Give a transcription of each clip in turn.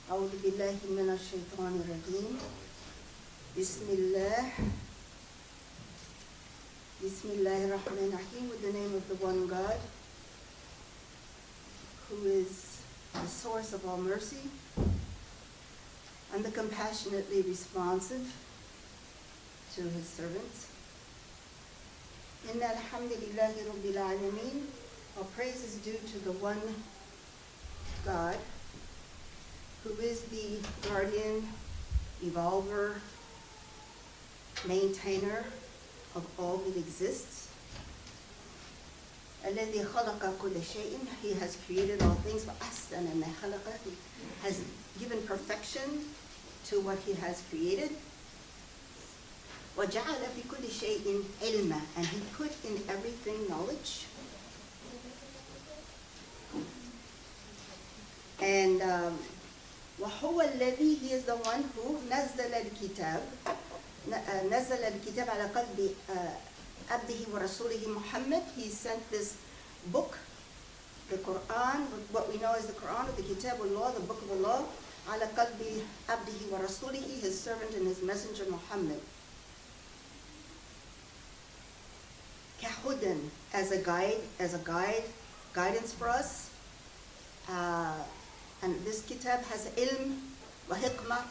أعوذ بالله من الشيطان الرجيم بسم الله الرحمن الرحيم. With the name of the one God who is the source of all mercy and the compassionately responsive to his servants. Inna alhamdulillahi rabbil alameen. All praise is due to the one God who is the guardian, evolver, maintainer of all that exists. الذي خلق كل شيء. He has created all things. وأحسن ما خلق. He has given perfection to what he has created. وجعل في كل شيء علما. And he put in everything knowledge. And وهو الذي, he is the one who نزل الكتاب على قلب عبده ورسوله Muhammad. He sent this book, the Quran, what we know as the Quran, or the Kitab Allah, the book of Allah, على قلب عبده ورسوله, his servant and his messenger Muhammad. كهدى, as a guide, guidance for us. And this kitab has ilm wa hikmah,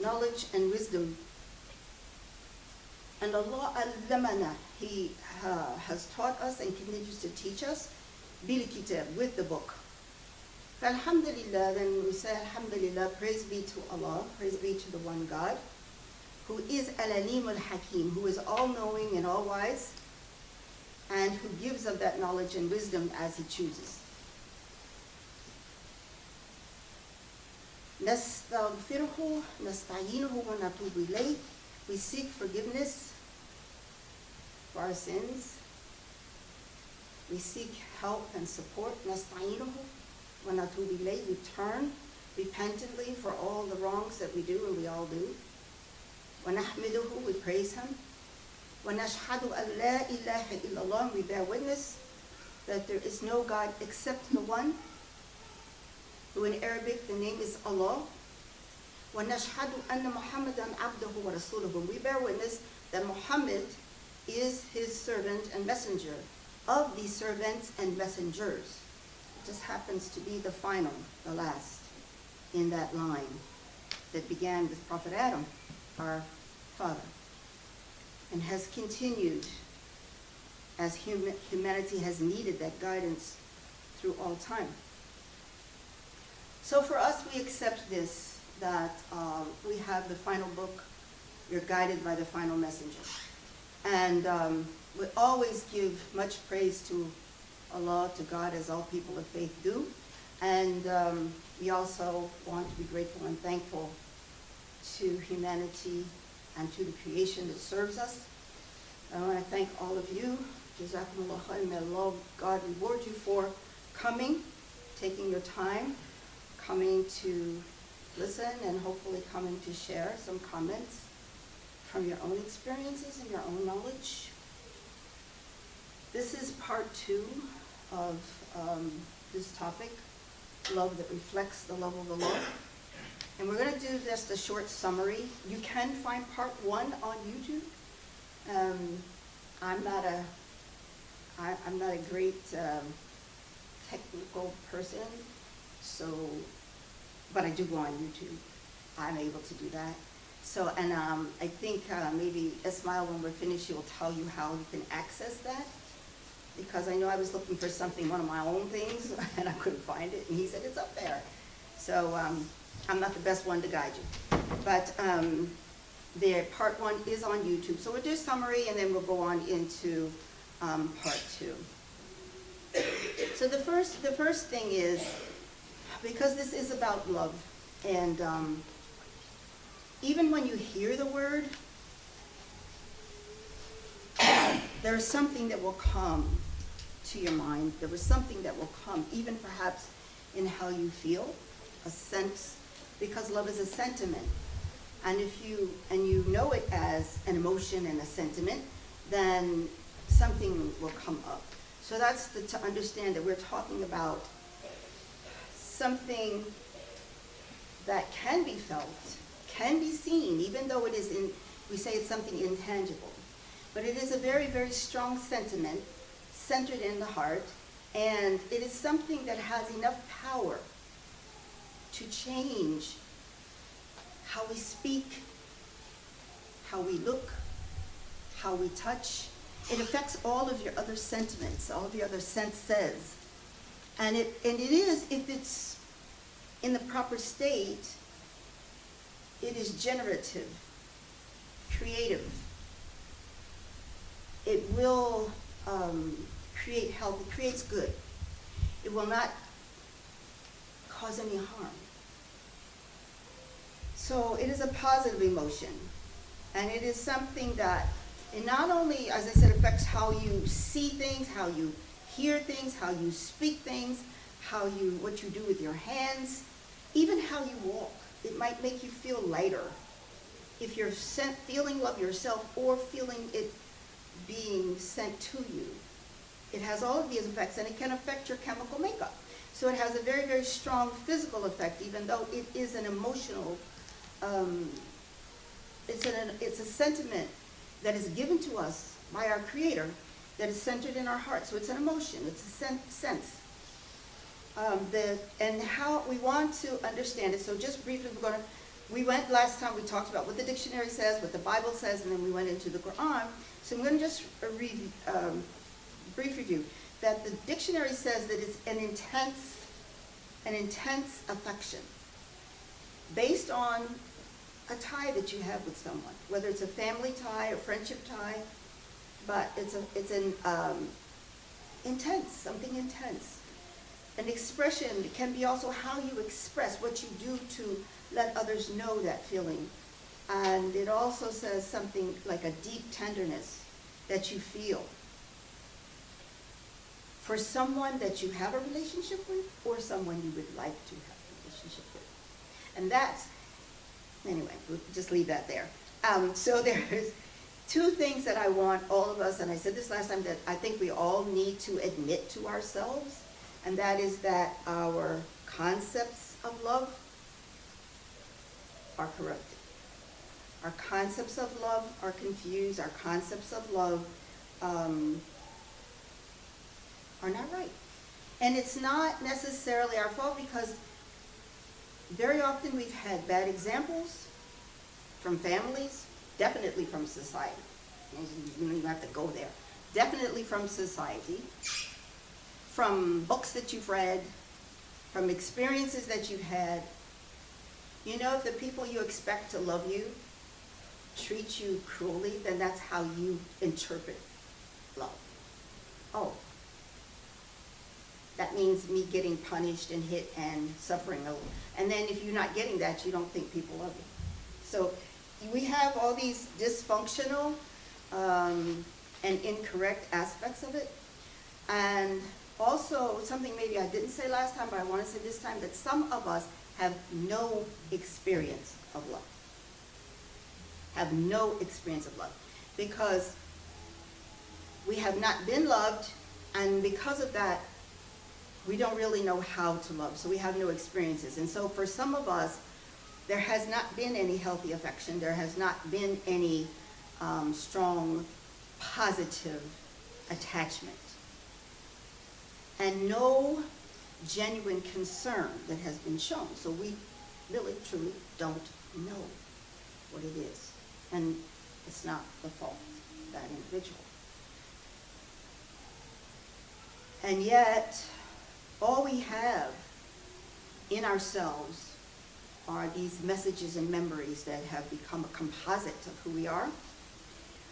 knowledge and wisdom. And Allah allamana, he has taught us and continues to teach us bil kitab, with the book. Alhamdulillah, then we say alhamdulillah, praise be to Allah, praise be to the one God, who is al-alim al-hakim, who is all-knowing and all-wise, and who gives of that knowledge and wisdom as he chooses. نستغفره نستعينه ونتوب إليه. We seek forgiveness for our sins. We seek help and support. نستعينه ونتوب إليه. We turn repentantly for all the wrongs that we do, and we all do. ونحمده, we praise him. ونشهد أن لا إله إلا الله. We bear witness that there is no God except the one, who in Arabic the name is Allah. وَنَشْهَدُ أَنَّ مُحَمَّدًا عَبْدُهُ وَرَسُولُهُ. We bear witness that Muhammad is his servant and messenger, of the servants and messengers. It just happens to be the final, the last, in that line that began with Prophet Adam, our father, and has continued as humanity has needed that guidance through all time. So for us, we accept this, that we have the final book, we're guided by the final messenger. And we always give much praise to Allah, to God, as all people of faith do. And we also want to be grateful and thankful to humanity and to the creation that serves us. I want to thank all of you. Jazakumullah khair. May Allah, God, reward you for coming, taking your time, coming to listen, and hopefully coming to share some comments from your own experiences and your own knowledge. This is part 2 of this topic, love that reflects the love of the Lord. And we're going to do just a short summary. You can find part 1 on YouTube. I'm not a great technical person, but I do go on YouTube. I'm able to do that. So, and I think maybe Ismail, when we're finished, he will tell you how you can access that. Because I know I was looking for something, one of my own things, and I couldn't find it, and he said it's up there. So I'm not the best one to guide you. But the part 1 is on YouTube. So we'll do a summary, and then we'll go on into part 2. So the first thing is, because this is about love, and even when you hear the word, there is something that will come to your mind. There was something that will come, even perhaps in how you feel, a sense, because love is a sentiment. And if you know it as an emotion and a sentiment, then something will come up. So that's to understand that we're talking about something that can be felt, can be seen, even though it is we say it's something intangible. But it is a very, very strong sentiment centered in the heart, and it is something that has enough power to change how we speak, how we look, how we touch. It affects all of your other sentiments, all of your other senses. And it is, if it's in the proper state, it is generative, creative. It will create health, it creates good. It will not cause any harm. So it is a positive emotion. And it is something that it not only, as I said, affects how you see things, how you hear things, how you speak things, what you do with your hands, even how you walk. It might make you feel lighter. If you're feeling love yourself or feeling it being sent to you. It has all of these effects, and it can affect your chemical makeup. So it has a very, very strong physical effect, even though it is an emotional, it's a sentiment that is given to us by our Creator that is centered in our heart. So it's an emotion, it's a sense. And how we want to understand it. So just briefly, we went last time, we talked about what the dictionary says, what the Bible says, and then we went into the Quran. So I'm going to just read brief review. That the dictionary says that it's an intense affection based on a tie that you have with someone, whether it's a family tie, a friendship tie, but it's an intense, something intense. An expression can be also how you express what you do to let others know that feeling. And it also says something like a deep tenderness that you feel for someone that you have a relationship with or someone you would like to have a relationship with. And that's, anyway, we'll just leave that there. So there's two things that I want all of us, and I said this last time, that I think we all need to admit to ourselves, and that is that our concepts of love are corrupted. Our concepts of love are confused. Our concepts of love are not right. And it's not necessarily our fault, because very often we've had bad examples from families, definitely from society. You don't even have to go there. Definitely from society, from books that you've read, from experiences that you've had. You know, if the people you expect to love you treat you cruelly, then that's how you interpret love. Oh, that means me getting punished and hit and suffering. And then if you're not getting that, you don't think people love you. So we have all these dysfunctional and incorrect aspects of it. And also, something maybe I didn't say last time, but I want to say this time, that some of us have no experience of love. Have no experience of love. Because we have not been loved, and because of that, we don't really know how to love. So we have no experiences. And so for some of us, there has not been any healthy affection. There has not been any strong, positive attachment. And no genuine concern that has been shown. So we really, truly don't know what it is. And it's not the fault of that individual. And yet, all we have in ourselves are these messages and memories that have become a composite of who we are.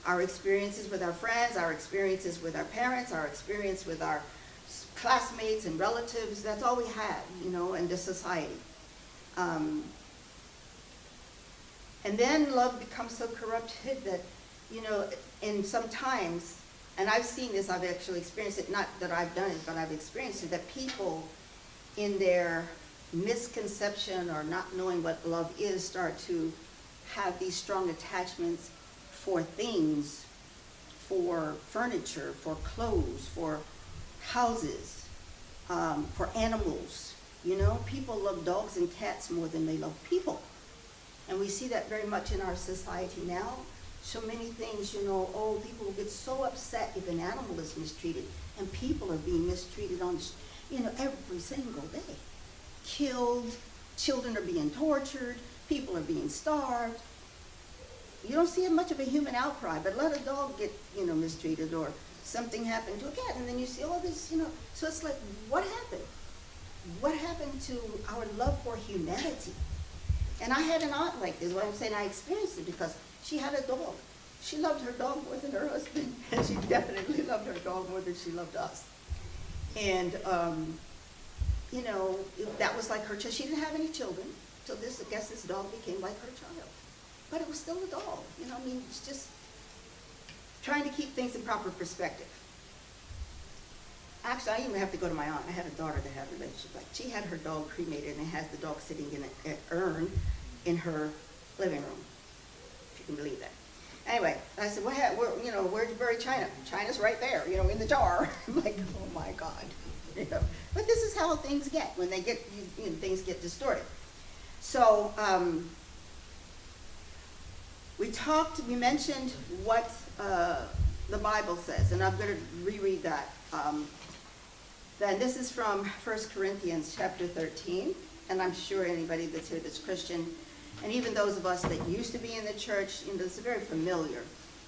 Our experiences with our friends, our experiences with our parents, our experience with our classmates and relatives, that's all we have, you know, in this society. And then love becomes so corrupted that, you know, and sometimes, and I've seen this, I've actually experienced it, not that I've done it, but I've experienced it, that people in their misconception or not knowing what love is start to have these strong attachments for things, for furniture, for clothes, for houses, for animals, You know, people love dogs and cats more than they love people. And we see that very much in our society now. So many things, you know, oh, people get so upset if an animal is mistreated, and people are being mistreated on, you know, every single day. Killed, children are being tortured, people are being starved. You don't see much of a human outcry, but let a dog get, you know, mistreated or something happen to a cat, and then you see all this, you know. So it's like, what happened? What happened to our love for humanity? And I had an aunt like this. What I'm saying, I experienced it because she had a dog. She loved her dog more than her husband, and she definitely loved her dog more than she loved us. And, you know, that was like her child. She didn't have any children, so this, I guess this dog became like her child. But it was still a dog, you know, I mean, it's just trying to keep things in proper perspective. Actually, I even have to go to my aunt. I had a daughter that had a relationship. Like, she had her dog cremated and has the dog sitting in an urn in her living room, if you can believe that. Anyway, I said, you know, where'd you bury China? China's right there, you know, in the jar. I'm like, oh my God. You know, but this is how things get when they get, you know, things get distorted. So, we mentioned what the Bible says, and I'm going to reread that. Then this is from 1 Corinthians chapter 13, and I'm sure anybody that's here that's Christian, and even those of us that used to be in the church, you know, it's very familiar.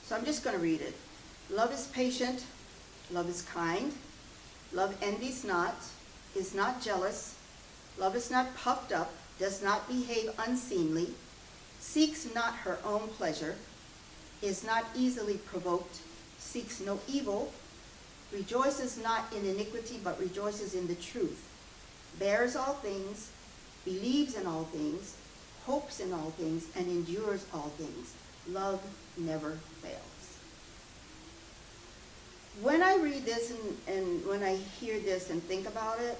So I'm just going to read it. Love is patient, love is kind, love envies not, is not jealous, love is not puffed up, does not behave unseemly, seeks not her own pleasure, is not easily provoked, seeks no evil, rejoices not in iniquity, but rejoices in the truth, bears all things, believes in all things, hopes in all things, and endures all things. Love never fails. When I read this and when I hear this and think about it,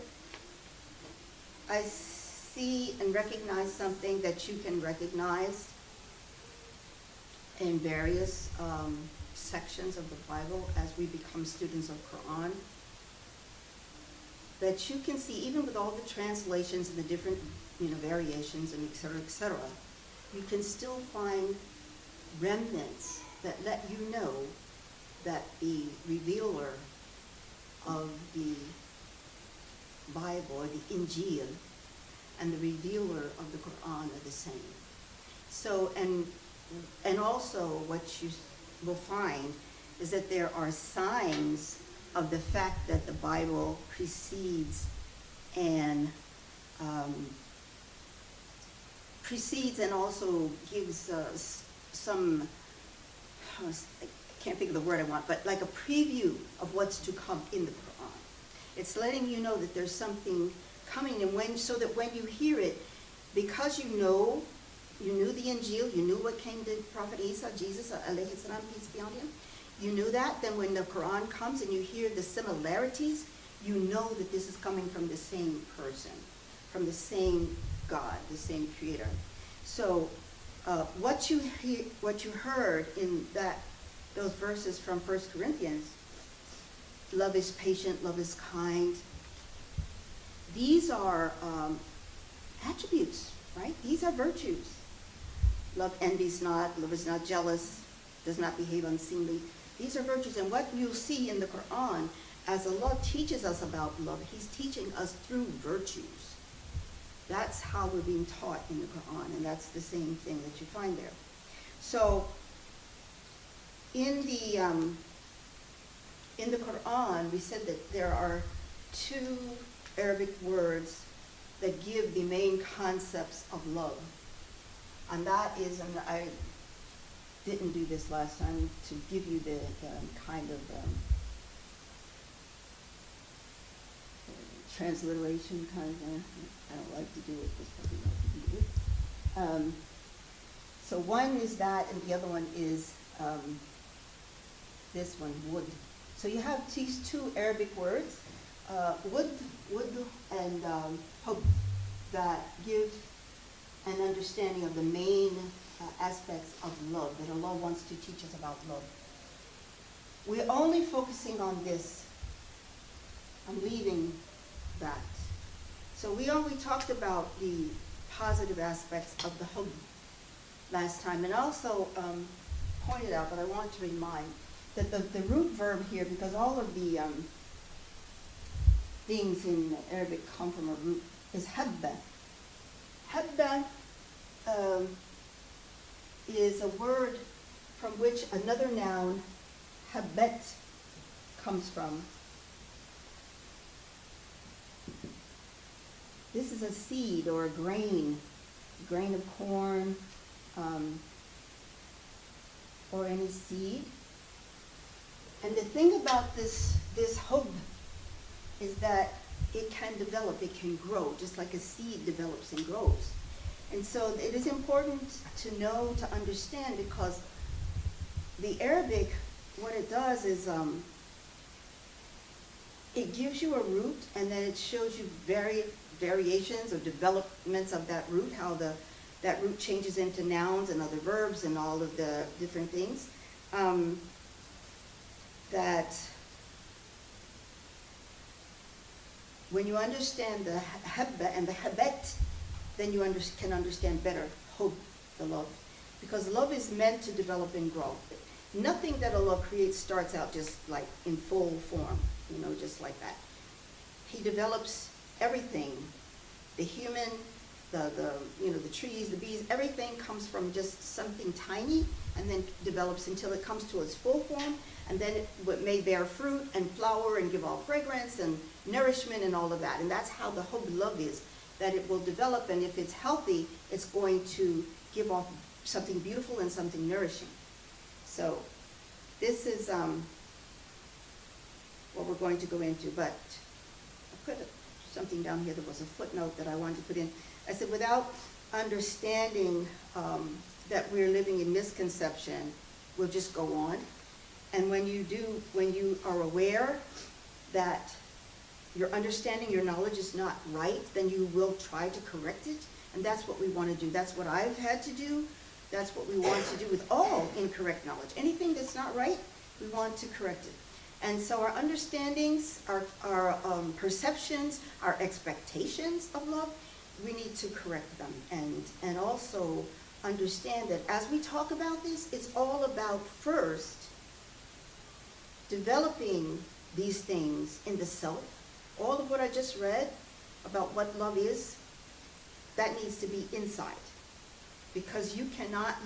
I see and recognize something that you can recognize in various sections of the Bible as we become students of Quran, that you can see, even with all the translations and the different, you know, variations and et cetera, you can still find remnants that let you know that the revealer of the Bible, or the Injil, and the revealer of the Quran are the same. So, and also what you will find is that there are signs of the fact that the Bible precedes and also gives some, I can't think of the word I want, but like a preview of what's to come in the Quran. It's letting you know that there's something coming, and so that when you hear it, because you knew the Injil, you knew what came to Prophet Isa, Jesus, alayhi salam, peace be on him. You knew that. Then when the Quran comes and you hear the similarities, you know that this is coming from the same person, from the same God, the same Creator. So what you heard in those verses from 1 Corinthians, love is patient, love is kind. These are attributes, right? These are virtues. Love envies not, love is not jealous, does not behave unseemly. These are virtues, and what you'll see in the Quran, as Allah teaches us about love, He's teaching us through virtues. That's how we're being taught in the Quran, and that's the same thing that you find there. So, in the Quran, we said that there are 2 Arabic words that give the main concepts of love. And that is, and I didn't do this last time, to give you the kind of transliteration kind of, I don't like to do it, this probably like to do it. So one is that, and the other one is this one, wood. So you have these 2 Arabic words, wood and hope, that give an understanding of the main aspects of love, that Allah wants to teach us about love. We're only focusing on this. I'm leaving that. So we only talked about the positive aspects of the hub last time, and also pointed out, but I want to remind, that the root verb here, because all of the things in Arabic come from a root, is habba. Habba is a word from which another noun, habet, comes from. This is a seed or a grain of corn, or any seed. And the thing about this hub is that it can develop, it can grow, just like a seed develops and grows. And so it is important to know, to understand, because the Arabic, what it does is it gives you a root, and then it shows you variations or developments of that root, how that root changes into nouns and other verbs and all of the different things. That when you understand the habba and the habet, then you can understand better hub, the love. Because love is meant to develop and grow. Nothing that Allah creates starts out just like in full form, just like that. He develops everything. The human, the trees, the bees, everything comes from just something tiny, and then develops until it comes to its full form, and then it may bear fruit and flower and give off fragrance and nourishment and all of that. And that's how the hub love is, that it will develop, and if it's healthy, it's going to give off something beautiful and something nourishing. So this is what we're going to go into, but I put something down here that was a footnote that I wanted to put in. I said, without understanding that we're living in misconception, we'll just go on. And when you are aware that your understanding, your knowledge is not right, then you will try to correct it. And that's what we want to do. That's what I've had to do. That's what we want to do with all incorrect knowledge. Anything that's not right, we want to correct it. And so our understandings, our perceptions, our expectations of love, we need to correct them. And also understand that as we talk about this, it's all about first developing these things in the self. All of what I just read about what love is, that needs to be inside. Because you cannot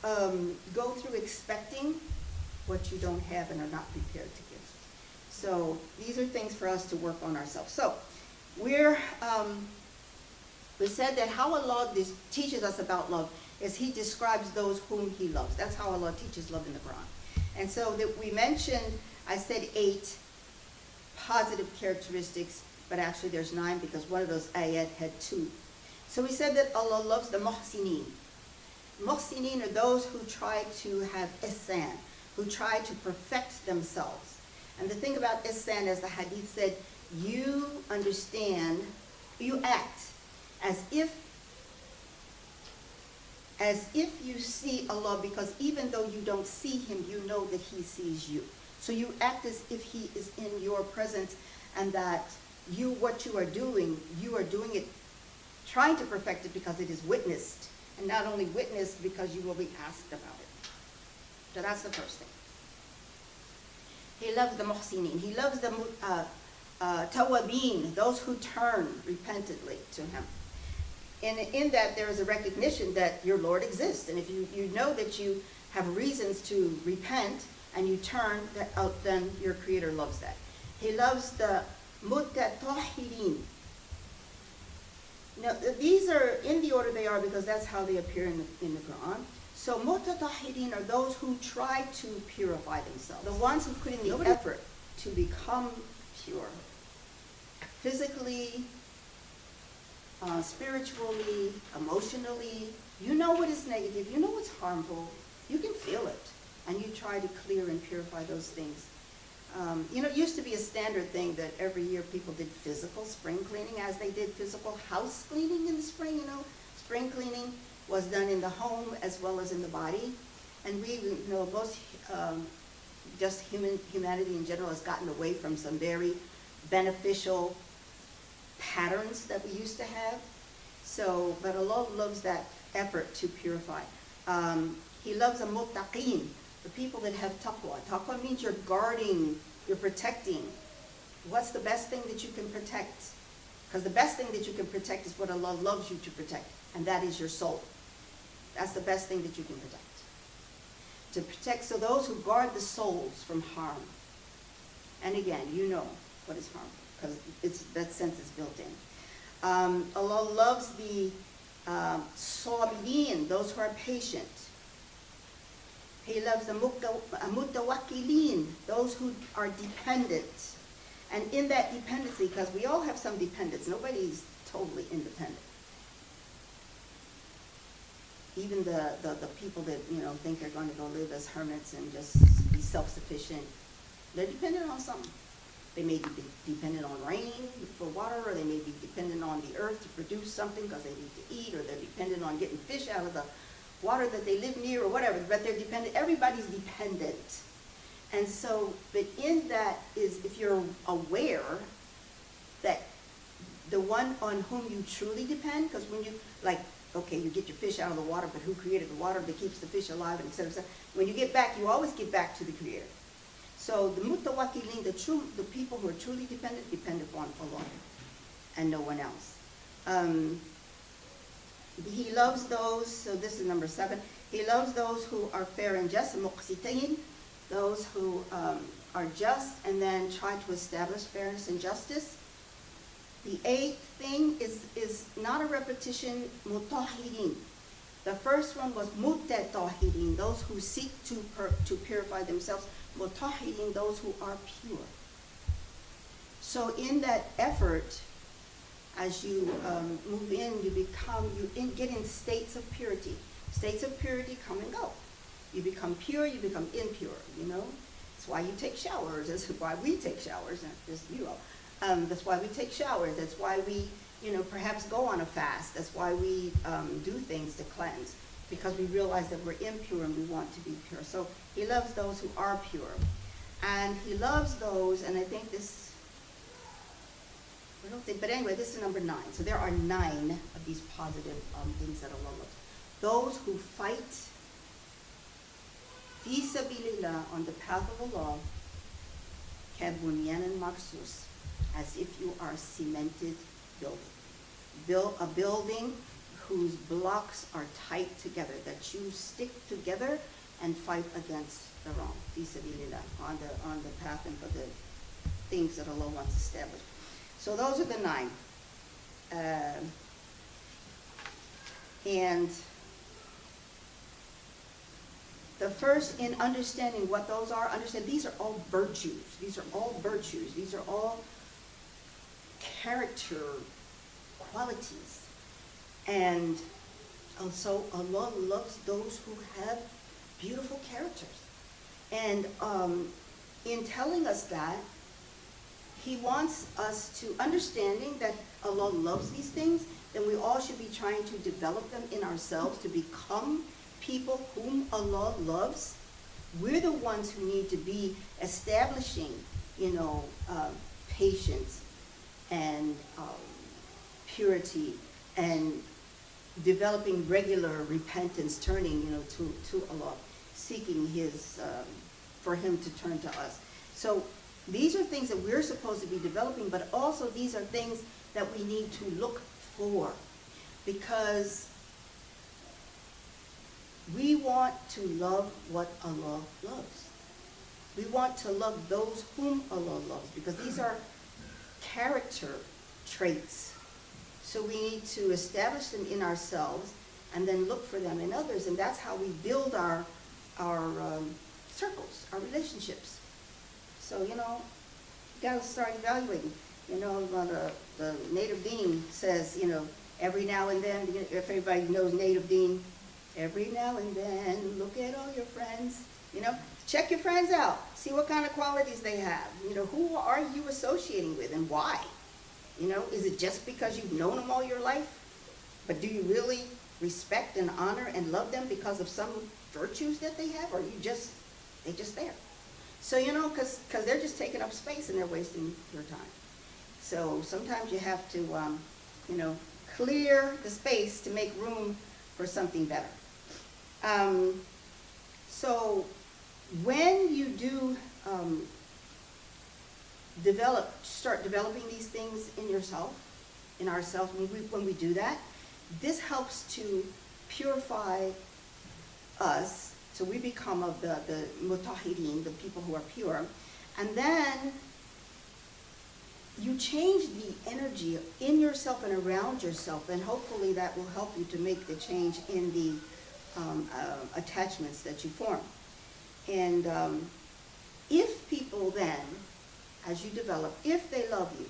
go through expecting what you don't have and are not prepared to give. So these are things for us to work on ourselves. So we said that how Allah teaches us about love is He describes those whom He loves. That's how Allah teaches love in the Quran. And so that we mentioned, I said 8 positive characteristics, but actually there's 9 because one of those ayat had 2. So we said that Allah loves the muhsinin. Muhsinin are those who try to have ihsan, who try to perfect themselves. And the thing about ihsan, as the hadith said, you understand, you act as if you see Allah, because even though you don't see Him, you know that He sees you. So you act as if He is in your presence, and that what you are doing it trying to perfect it because it is witnessed, and not only witnessed because you will be asked about it. So that's the first thing. He loves the muhsinin. He loves the tawabin, those who turn repentantly to Him. And in that there is a recognition that your Lord exists. And if you know that you have reasons to repent and you turn, then your Creator loves that. He loves the mutatahirin. Now, these are in the order they are because that's how they appear in the Quran. So, mutatahirin are those who try to purify themselves. The ones who put in the effort to become pure. Physically, spiritually, emotionally. You know what is negative. You know what's harmful. You can feel it. And you try to clear and purify those things. It used to be a standard thing that every year people did physical spring cleaning, as they did physical house cleaning in the spring. Spring cleaning was done in the home as well as in the body. And we, most humanity in general has gotten away from some very beneficial patterns that we used to have. So, but Allah loves that effort to purify. He loves the muttaqeen, the people that have taqwa. Taqwa means you're guarding, you're protecting. What's the best thing that you can protect? Because the best thing that you can protect is what Allah loves you to protect, and that is your soul. That's the best thing that you can protect. To protect, so those who guard the souls from harm. And again, you know what is harm, because that sense is built in. Allah loves the sabirin, those who are patient. He loves the mutawakkilin, those who are dependent. And in that dependency, because we all have some dependence, nobody's totally independent. Even the people that, think they're going to go live as hermits and just be self-sufficient, they're dependent on something. They may be dependent on rain for water, or they may be dependent on the earth to produce something because they need to eat, or they're dependent on getting fish out of the water that they live near, or whatever. But they're dependent. Everybody's dependent. And so, but in that is, if you're aware that the one on whom you truly depend, because when you, okay, you get your fish out of the water, but who created the water that keeps the fish alive, and et cetera, et cetera. When you get back, you always get back to the Creator. So the mutawakkilin, the people who are truly dependent, depend upon Allah and no one else. He loves those, so this is number 7. He loves those who are fair and just, muqsitin, those who are just and then try to establish fairness and justice. The 8th thing is not a repetition, mutahirin. The first one was mutatahirin, those who seek to purify themselves. Mutahirin, those who are pure. So in that effort, as you move in, you get in states of purity. States of purity come and go. You become pure, you become impure, That's why you take showers. That's why we take showers, not just you all. That's why we take showers. That's why we, perhaps go on a fast. That's why we do things to cleanse, because we realize that we're impure and we want to be pure. So he loves those who are pure. And he loves those, and I think this, but anyway, this is number 9. So there are 9 of these positive things that Allah loves. Those who fight fi sabilillah, on the path of Allah, kabunyanan marsus, as if you are a cemented building. A building whose blocks are tight together, that you stick together and fight against the wrong, fi sabilillah, on the path and for the things that Allah wants established. So those are the 9. And the first, in understanding what those are, understand these are all virtues. These are all virtues. These are all character qualities. And also Allah loves those who have beautiful characters. And in telling us that, he wants us to, understanding that Allah loves these things, then we all should be trying to develop them in ourselves to become people whom Allah loves. We're the ones who need to be establishing, patience and purity, and developing regular repentance, turning, to Allah, seeking for Him to turn to us. So these are things that we're supposed to be developing, but also these are things that we need to look for, because we want to love what Allah loves. We want to love those whom Allah loves, because these are character traits. So we need to establish them in ourselves and then look for them in others, and that's how we build our circles, our relationships. So, you got to start evaluating. The native dean says, every now and then, if everybody knows native dean, every now and then, look at all your friends. Check your friends out. See what kind of qualities they have. Who are you associating with and why? Is it just because you've known them all your life? But do you really respect and honor and love them because of some virtues that they have? Or they're just there? So, because they're just taking up space and they're wasting your time. So sometimes you have to, clear the space to make room for something better. So when you do start developing these things in yourself, in ourselves, when we do that, this helps to purify us, so we become of the mutahirin, the people who are pure, and then you change the energy in yourself and around yourself, and hopefully that will help you to make the change in the attachments that you form. And if people then, as you develop, if they love you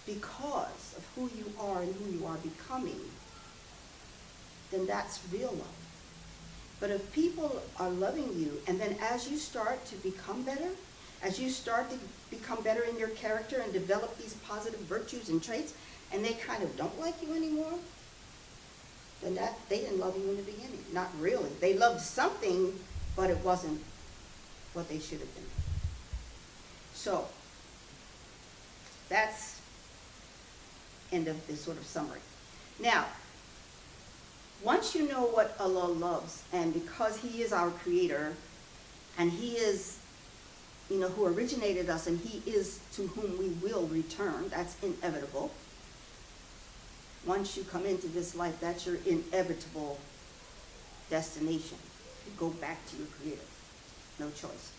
because of who you are and who you are becoming, then that's real love. But if people are loving you, and then as you start to become better, as you start to become better in your character and develop these positive virtues and traits, and they kind of don't like you anymore, then they didn't love you in the beginning. Not really. They loved something, but it wasn't what they should have been. So that's end of this sort of summary. Now, once you know what Allah loves, and because He is our creator, and He is, who originated us, and He is to whom we will return, that's inevitable. Once you come into this life, that's your inevitable destination. You go back to your creator. No choice.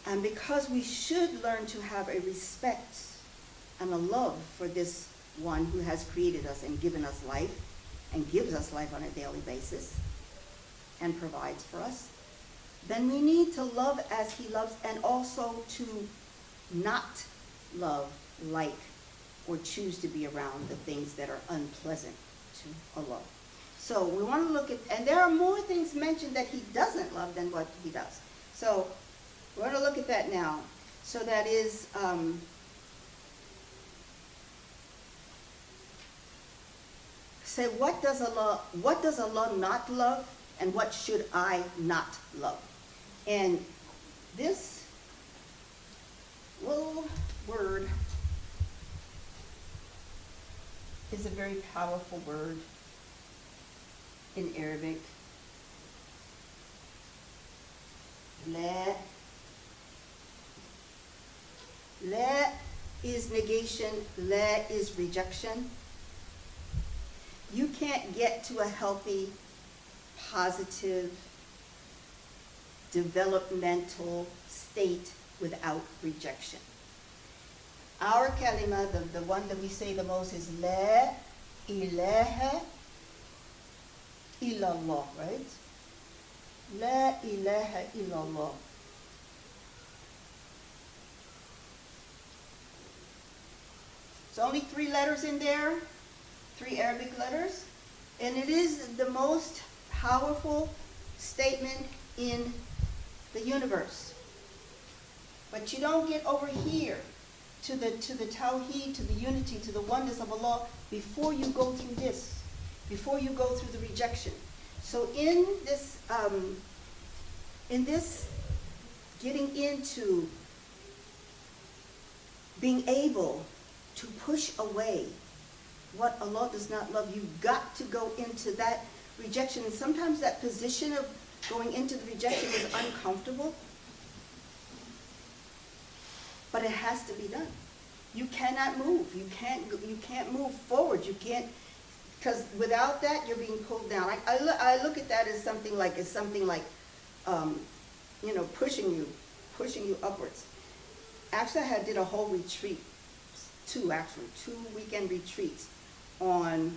And because we should learn to have a respect and a love for this one who has created us and given us life, and gives us life on a daily basis, and provides for us, then we need to love as He loves, and also to not love, like, or choose to be around the things that are unpleasant to Allah. So we want to look at, and there are more things mentioned that He doesn't love than what He does. So we're going to look at that now. So that is, say, what does Allah not love, and what should I not love? And this little word is a very powerful word in Arabic. La. La is negation, la is rejection. You can't get to a healthy, positive, developmental state without rejection. Our kalima, the one that we say the most, is La ilaha illallah, right? La ilaha illallah. It's only 3 letters in there, 3 Arabic letters, and it is the most powerful statement in the universe. But you don't get over here to the tawheed, to the unity, to the oneness of Allah, before you go through this, before you go through the rejection. So in this getting into being able to push away what Allah does not love, you've got to go into that rejection. And sometimes that position of going into the rejection is uncomfortable, but it has to be done. You cannot move. You can't move forward. You can't, because without that, you're being pulled down. I look at that as something like pushing you upwards. Actually, I did a whole retreat, 2 weekend retreats on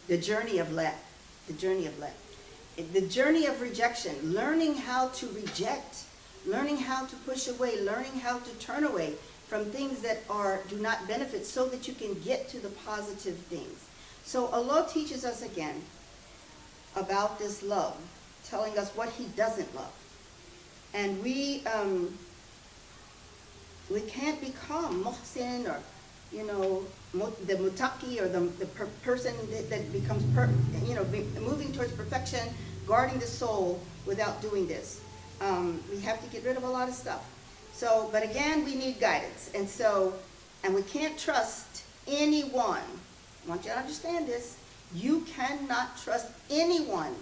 the journey of let, the journey of rejection, learning how to reject, learning how to push away, learning how to turn away from things that do not benefit, so that you can get to the positive things. So Allah teaches us again about this love, telling us what He doesn't love. And we can't become muhsin, or the mutaki, or the person that becomes moving towards perfection, guarding the soul, without doing this. We have to get rid of a lot of stuff. So, but again, we need guidance. And we can't trust anyone. I want you to understand this. You cannot trust anyone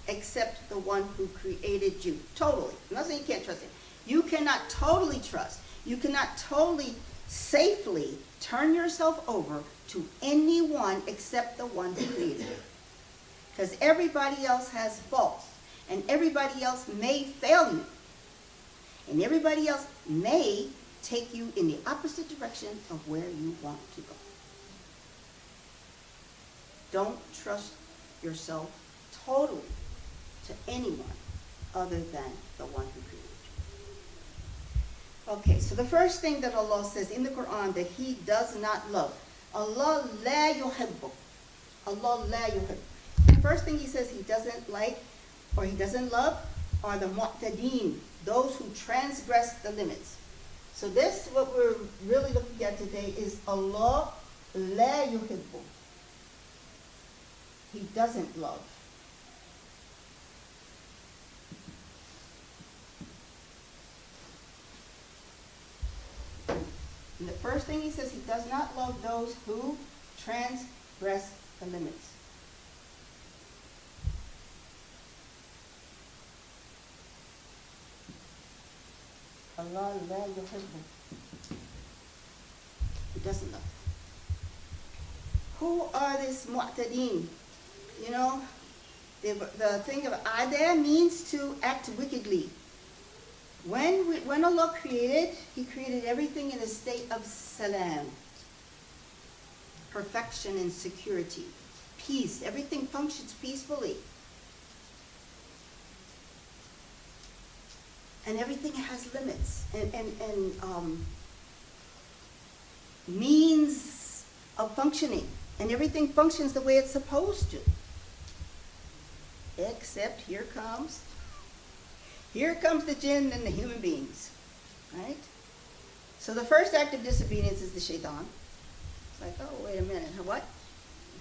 except the one who created you. Totally. I'm not saying you can't trust him. You cannot totally trust. You cannot totally, safely turn yourself over to anyone except the one who created you. Because everybody else has faults. And everybody else may fail you. And everybody else may take you in the opposite direction of where you want to go. Don't trust yourself totally to anyone other than the one who created you. Okay, so the first thing that Allah says in the Quran that He does not love. Allah la yuhibbu. Allah la yuhibbu. The first thing He says He doesn't like or He doesn't love are the mu'tadeen, those who transgress the limits. So this, what we're really looking at today, is Allah la yuhibbu. He doesn't love. And the first thing He says, He does not love those who transgress the limits. Allah la yuhibbu. He doesn't love. Who are these mu'tadeen? You know, the thing of ada means to act wickedly. When Allah created, He created everything in a state of salam, perfection and security, peace. Everything functions peacefully. And everything has limits and means of functioning. And everything functions the way it's supposed to. Except here comes the jinn and the human beings, right? So the first act of disobedience is the shaitan. It's like, oh, wait a minute, what?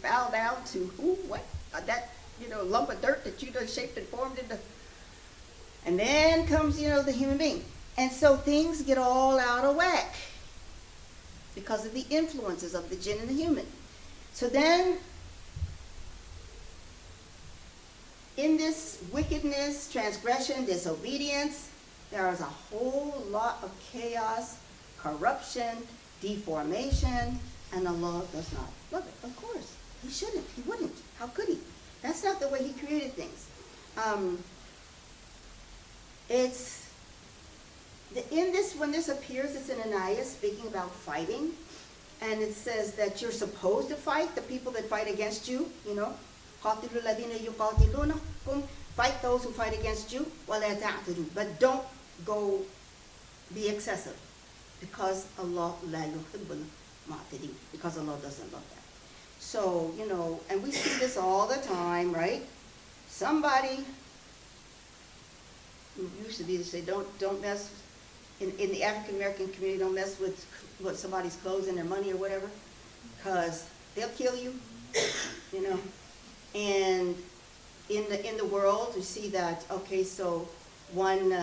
Bow down to who? What? That, lump of dirt that you done shaped and formed into. And then comes, the human being. And so things get all out of whack because of the influences of the jinn and the human. So then, in this wickedness, transgression, disobedience, there is a whole lot of chaos, corruption, deformation, and Allah does not love it. Of course, He shouldn't. He wouldn't. How could He? That's not the way He created things. When this appears, it's in an ayah speaking about fighting, and it says that you're supposed to fight the people that fight against you, قَاتِلُوا الَّذِينَ يُقَاتِلُونَكُمْ, fight those who fight against you, وَلَا تَعْتَدُوا, but don't go be excessive, because Allah la yuhibbul mu'tadin, because Allah doesn't love that. So, and we see this all the time, right? Somebody used to be to say, don't mess, in the African American community, don't mess with somebody's clothes and their money or whatever, because they'll kill you, And in the world, we see that, okay, so one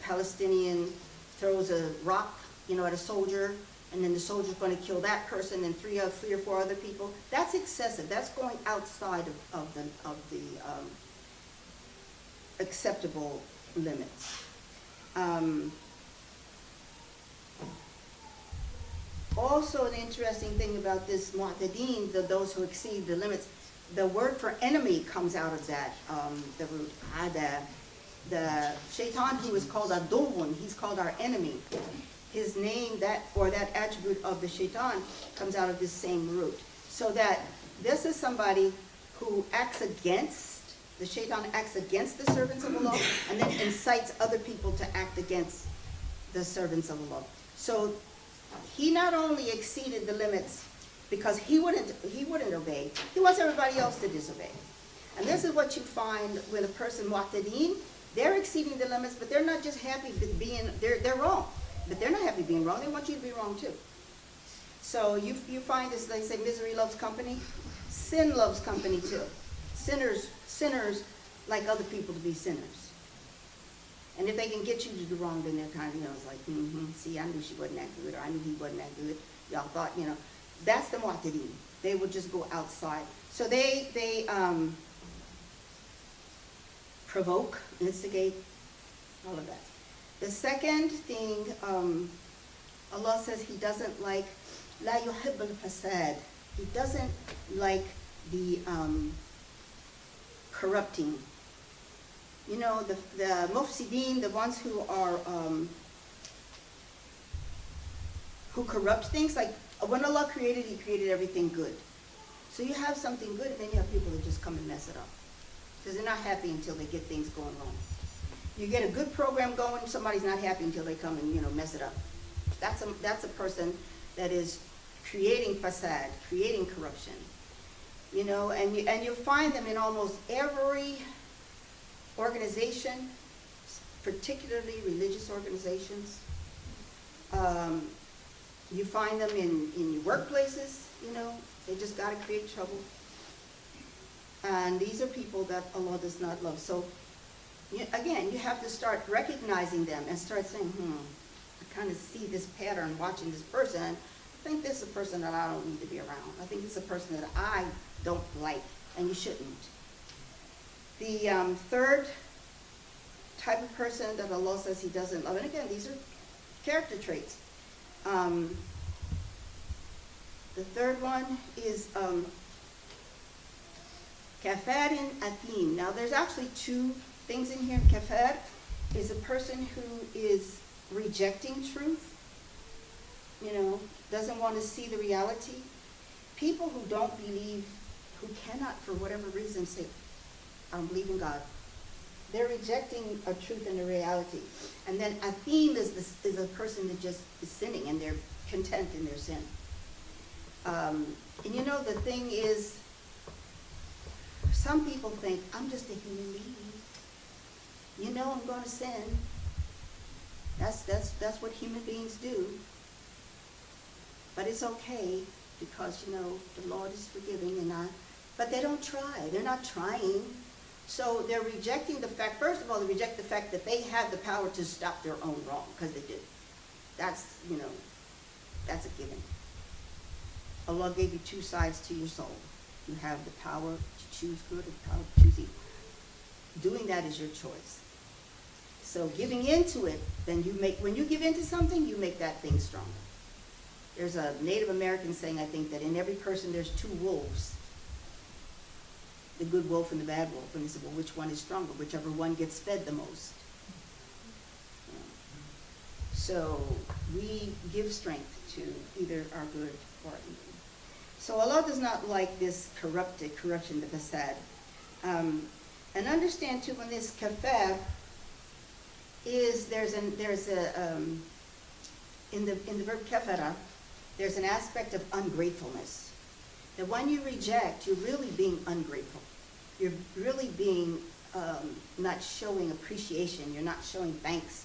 Palestinian throws a rock, at a soldier, and then the soldier's going to kill that person and three or four other people. That's excessive. That's going outside of the acceptable limits. Also, an interesting thing about this mu'tadeen, those who exceed the limits, the word for enemy comes out of that, the root ada. The shaitan, he was called aduwwun, he's called our enemy. His name, that attribute of the shaitan, comes out of this same root. So that this is somebody who the shaitan acts against the servants of Allah, and then incites other people to act against the servants of Allah. So he not only exceeded the limits because he wouldn't obey, he wants everybody else to disobey. And this is what you find with a person mu'tadeen. They're exceeding the limits, but they're not just happy with they're wrong. But they're not happy being wrong. They want you to be wrong too. So you find this, they say misery loves company. Sin loves company too. Sinners like other people to be sinners. And if they can get you to do wrong, then they're kind of, it's like, see, I knew she wasn't that good, or I knew he wasn't that good. Y'all thought, that's the mu'tadin. They will just go outside. So they provoke, instigate, all of that. The second thing, Allah says He doesn't like, la yuhibb al-fasad. He doesn't like the corrupting. The mufsideen, the ones who are, who corrupt things, like when Allah created, He created everything good. So you have something good, and then you have people that just come and mess it up. Because they're not happy until they get things going wrong. You get a good program going, somebody's not happy until they come and, mess it up. That's a person that is creating fasad, creating corruption. And you'll find them in almost every organization, particularly religious organizations. You find them in your workplaces, they just got to create trouble. And these are people that Allah does not love. So, again, you have to start recognizing them and start saying, I kind of see this pattern watching this person. I think this is a person that I don't need to be around. I think this is a person that I don't like, and you shouldn't. The third type of person that Allah says He doesn't love, and again, these are character traits. The third one is kafarin athim. Now, there's actually two things in here. Kafar is a person who is rejecting truth, doesn't want to see the reality. People who don't believe, who cannot, for whatever reason, say, I don't believe in God. They're rejecting a truth and a reality. And then athim is a person that just is sinning, and they're content in their sin. And the thing is, some people think, I'm just a human being. I'm going to sin. That's what human beings do. But it's okay, because, the Lord is forgiving, but they don't try. They're not trying. So they're rejecting the fact, first of all, they reject the fact that they have the power to stop their own wrong, because they do. That's, that's a given. Allah gave you two sides to your soul. You have the power to choose good and the power to choose evil. Doing that is your choice. So giving into it, then when you give into something, you make that thing stronger. There's a Native American saying, I think, that in every person there's two wolves. The good wolf and the bad wolf. And he said, well, which one is stronger? Whichever one gets fed the most. So we give strength to either our good or evil. So Allah does not like this corruption, the fasad. And understand too, when this kafar is, in the verb kafara, there's an aspect of ungratefulness. That when you reject, you're really being ungrateful. You're really being not showing appreciation. You're not showing thanks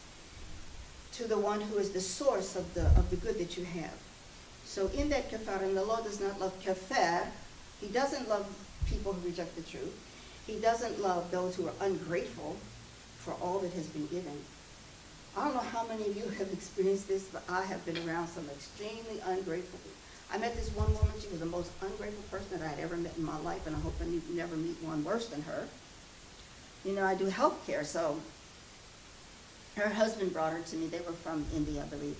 to the one who is the source of the good that you have. So in that kafar, and Allah does not love kafar, He doesn't love people who reject the truth. He doesn't love those who are ungrateful for all that has been given. I don't know how many of you have experienced this, but I have been around some extremely ungrateful people. I met this one woman. She was the most ungrateful person that I had ever met in my life, and I hope I never meet one worse than her. I do healthcare, so her husband brought her to me. They were from India, I believe.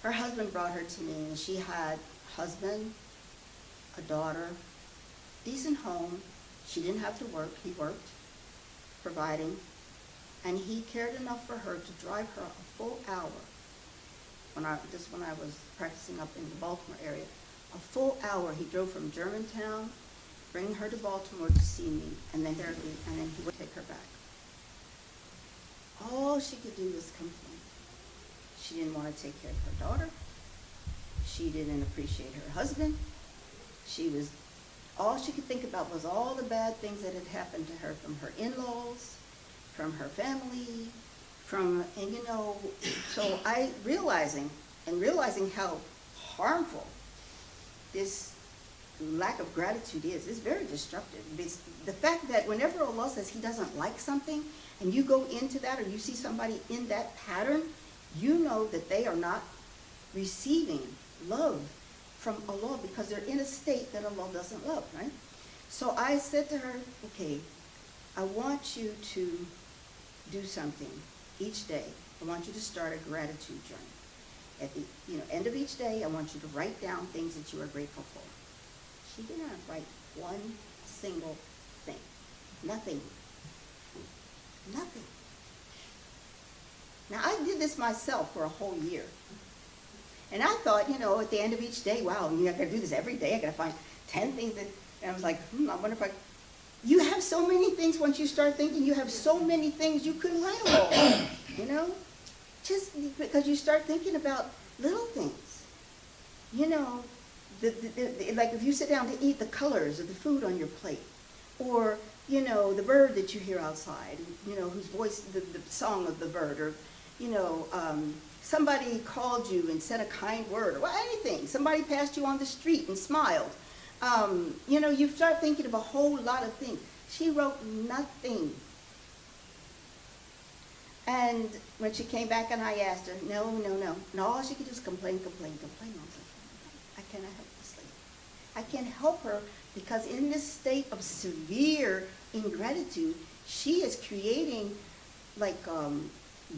Her husband brought her to me, and she had a husband, a daughter, decent home. She didn't have to work. He worked, providing. And he cared enough for her to drive her a full hour. When I was practicing up in the Baltimore area, a full hour he drove from Germantown, bringing her to Baltimore to see me, and then he would take her back. All she could do was complain. She didn't want to take care of her daughter. She didn't appreciate her husband. All she could think about was all the bad things that had happened to her from her in-laws, from her family, so realizing how harmful this lack of gratitude is. It's very destructive. It's the fact that whenever Allah says he doesn't like something, and you go into that, or you see somebody in that pattern, you know that they are not receiving love from Allah, because they're in a state that Allah doesn't love, right? So I said to her, okay, I want you to do something each day. I want you to start a gratitude journal. At the end of each day, I want you to write down things that you are grateful for. She did not write one single thing. Nothing. Nothing. Now, I did this myself for a whole year. And I thought, at the end of each day, wow, I got to do this every day. I got to find 10 things that, and I was like, I wonder if you have so many things once you start thinking, you have so many things you couldn't write them all, Just because you start thinking about little things. Like if you sit down to eat, the colors of the food on your plate, or, the bird that you hear outside, whose voice, the song of the bird, or, somebody called you and said a kind word, or anything. Somebody passed you on the street and smiled. You start thinking of a whole lot of things. She wrote nothing. And when she came back and I asked her, no, all she could do is complain. I was like, I cannot help this lady. I can't help her, because in this state of severe ingratitude, she is creating like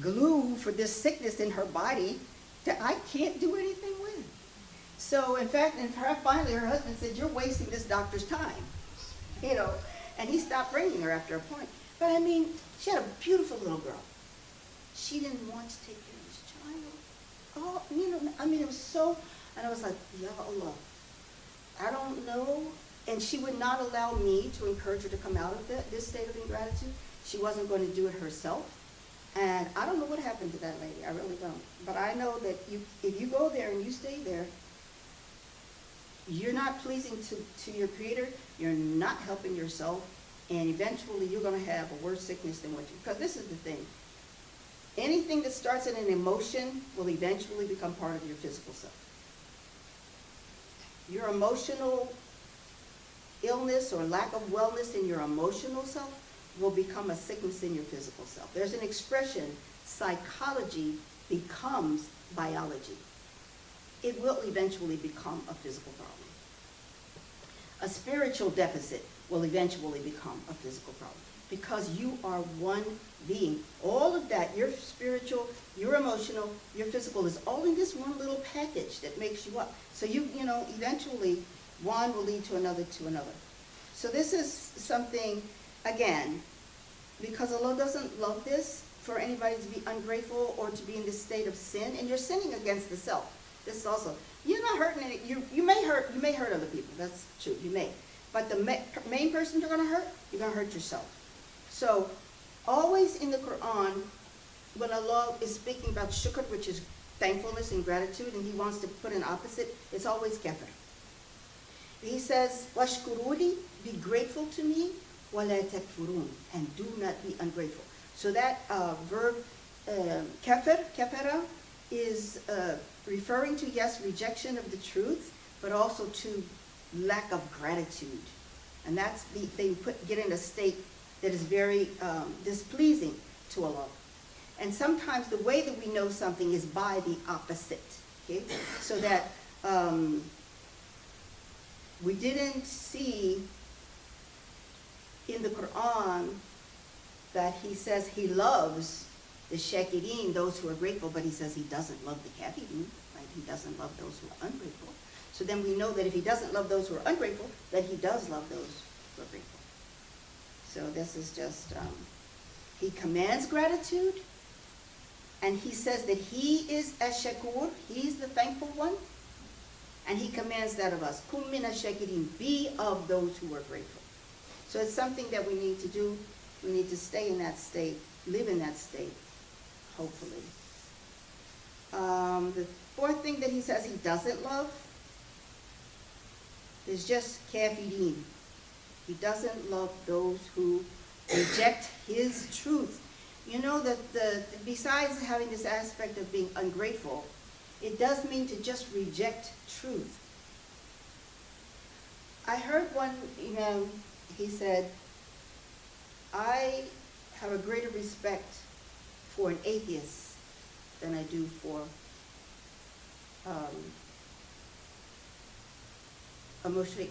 glue for this sickness in her body that I can't do anything with. So in fact, finally her husband said, you're wasting this doctor's time, and he stopped bringing her after a point. But I mean, she had a beautiful little girl. She didn't want to take care of this child. Oh, it was so, and I was like, Ya Allah, I don't know. And she would not allow me to encourage her to come out of this state of ingratitude. She wasn't going to do it herself. And I don't know what happened to that lady. I really don't. But I know that if you go there and you stay there, you're not pleasing to your Creator. You're not helping yourself. And eventually you're going to have a worse sickness than what you, because this is the thing. Anything that starts in an emotion will eventually become part of your physical self. Your emotional illness or lack of wellness in your emotional self will become a sickness in your physical self. There's an expression, psychology becomes biology. It will eventually become a physical problem. A spiritual deficit will eventually become a physical problem, because you are one being. All of that, your spiritual, your emotional, your physical, is all in this one little package that makes you up. So eventually one will lead to another to another. So this is something, again, because Allah doesn't love this, for anybody to be ungrateful or to be in this state of sin, and you're sinning against the self. This is also, you're not hurting any, you may hurt other people, that's true, you may. But the main person you're going to hurt, you're going to hurt yourself. So always in the Quran, when Allah is speaking about shukr, which is thankfulness and gratitude, and he wants to put an opposite, it's always kafir. He says, washkuruli, be grateful to me, wala takfurun, and do not be ungrateful. So that verb, kafara, is referring to, yes, rejection of the truth, but also to lack of gratitude. And that's they get in a state that is very displeasing to Allah. And sometimes the way that we know something is by the opposite. Okay? So that we didn't see in the Quran that he says he loves the shakirin, those who are grateful, but he says he doesn't love the kafirin, right? He doesn't love those who are ungrateful. So then we know that if he doesn't love those who are ungrateful, that he does love those who are grateful. So this is just, he commands gratitude, and he says that he is ash-shakur, he's the thankful one, and he commands that of us. Kum min ash-shakirin, be of those who are grateful. So it's something that we need to do. We need to stay in that state, live in that state, hopefully. The fourth thing that he says he doesn't love is just kafirin. He doesn't love those who reject his truth. You know that besides having this aspect of being ungrateful, it does mean to just reject truth. I heard one imam, he said, I have a greater respect for an atheist than I do for a mushrik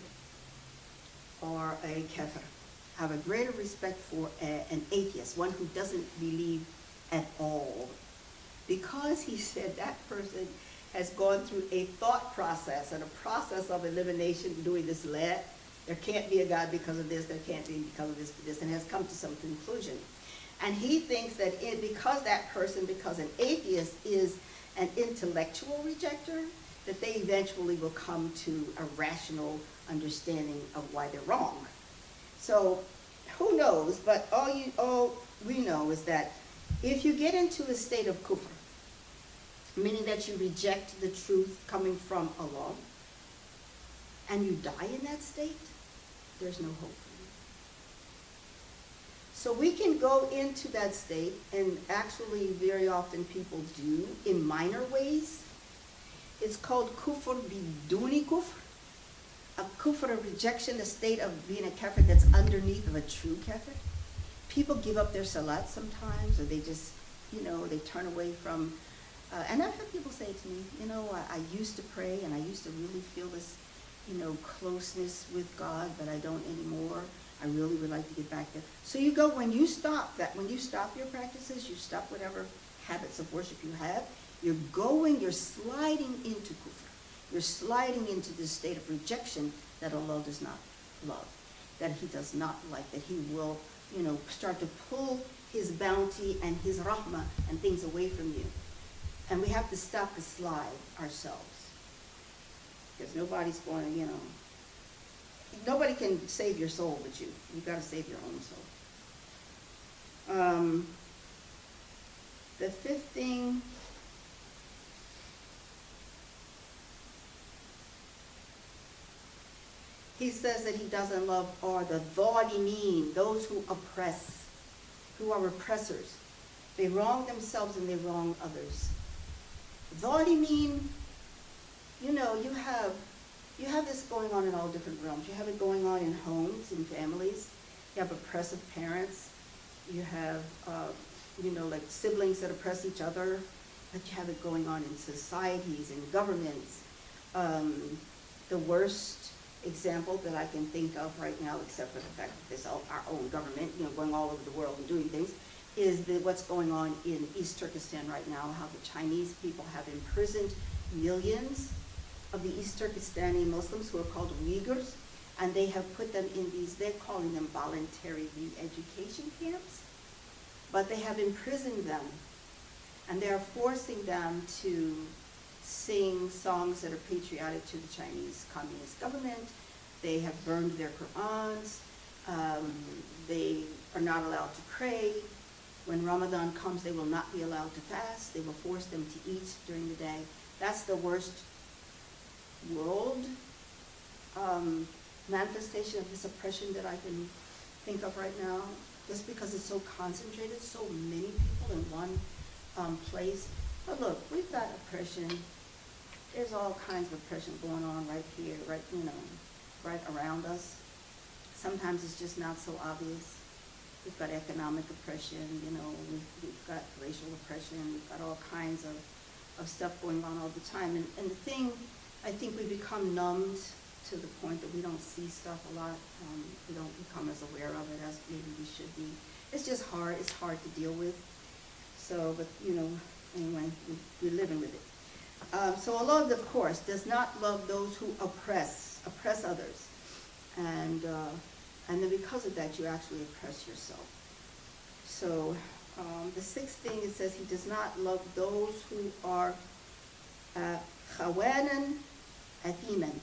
or a kafir. I have a greater respect for an atheist, one who doesn't believe at all. Because he said that person has gone through a thought process and a process of elimination, doing this there can't be a God because of this, there can't be because of this, and has come to some conclusion. And he thinks that because an atheist is an intellectual rejecter, that they eventually will come to a rational understanding of why they're wrong. So who knows, but all we know is that if you get into a state of kufr, meaning that you reject the truth coming from Allah, and you die in that state, there's no hope for you. So we can go into that state, and actually very often people do in minor ways. It's called kufr biduni kufr, a kufr of rejection, a state of being a kafir that's underneath of a true kafir. People give up their salat sometimes, or they just, they turn away from, and I've had people say to me, I used to pray and I used to really feel this, closeness with God, but I don't anymore. I really would like to get back there. So when you stop your practices, you stop whatever habits of worship you have, you're sliding into kufr. You're sliding into this state of rejection that Allah does not love, that He does not like, that He will, start to pull His bounty and His rahmah and things away from you. And we have to stop the slide ourselves. Because nobody's going to, nobody can save your soul but you. You've got to save your own soul. The fifth thing, he says that he doesn't love are the dhalimeen, those who oppress, who are oppressors. They wrong themselves and they wrong others. Dhalimeen, you have this going on in all different realms. You have it going on in homes, in families. You have oppressive parents. You have, like siblings that oppress each other. But you have it going on in societies, in governments. The worst example that I can think of right now, except for the fact that this our own government, going all over the world and doing things, is what's going on in East Turkestan right now, how the Chinese people have imprisoned millions of the East Turkestani Muslims who are called Uyghurs, and they have put them in they're calling them voluntary re-education camps, but they have imprisoned them, and they're forcing them to sing songs that are patriotic to the Chinese Communist government. They have burned their Qur'ans. They are not allowed to pray. When Ramadan comes, they will not be allowed to fast. They will force them to eat during the day. That's the worst world manifestation of this oppression that I can think of right now, just because it's so concentrated, so many people in one place. But look, we've got oppression. There's all kinds of oppression going on right here, right around us. Sometimes it's just not so obvious. We've got economic oppression, we've got racial oppression, we've got all kinds of stuff going on all the time. And the thing, I think we become numbed to the point that we don't see stuff a lot. We don't become as aware of it as maybe we should be. It's just hard. It's hard to deal with. So, but anyway, we're living with it. So Allah, of course, does not love those who oppress others. And then because of that, you actually oppress yourself. So the sixth thing, it says he does not love those who are khawanan athiman.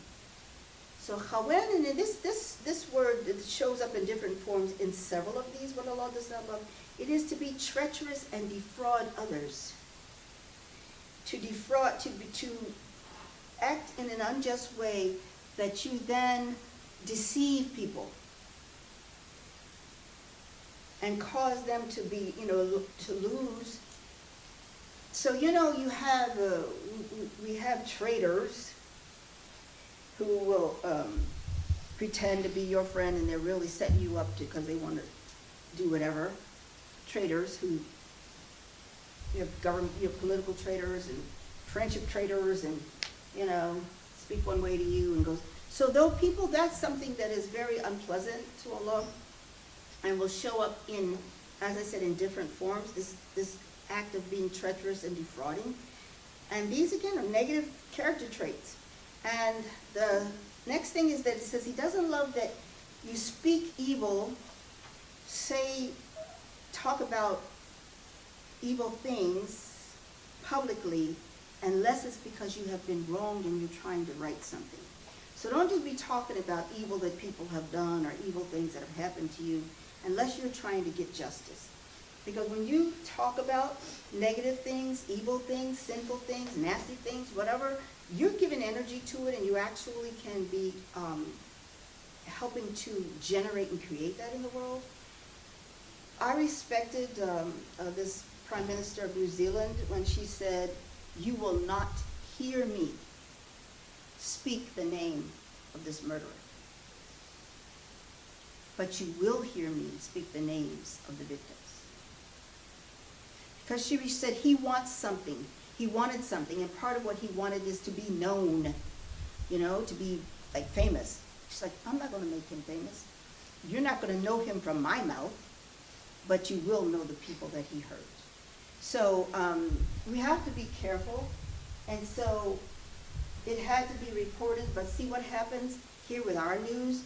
So khawanan, and this word, it shows up in different forms in several of these, what Allah does not love. It is to be treacherous and defraud others. To defraud, to act in an unjust way that you then deceive people and cause them to be, to lose. So, you have, we have traders who will pretend to be your friend and they're really setting you up to because they want to do whatever. Traitors who, you have government, you have political traitors and friendship traitors and, you know, speak one way to you and goes. So though people, that's something that is very unpleasant to Allah and will show up in, as I said, in different forms, this act of being treacherous and defrauding. And these, again, are negative character traits. And the next thing is that it says he doesn't love that you speak evil, talk about evil things publicly, unless it's because you have been wronged and you're trying to right something. So don't just be talking about evil that people have done or evil things that have happened to you, unless you're trying to get justice. Because when you talk about negative things, evil things, sinful things, nasty things, whatever, you're giving energy to it and you actually can be helping to generate and create that in the world. I respected this Prime Minister of New Zealand when she said, "You will not hear me speak the name of this murderer, but you will hear me speak the names of the victims." Because she said he wants something. He wanted something, and part of what he wanted is to be known, you know, to be like famous. She's like, I'm not going to make him famous. You're not going to know him from my mouth, but you will know the people that he hurt. So we have to be careful, and so it had to be reported, but see what happens here with our news?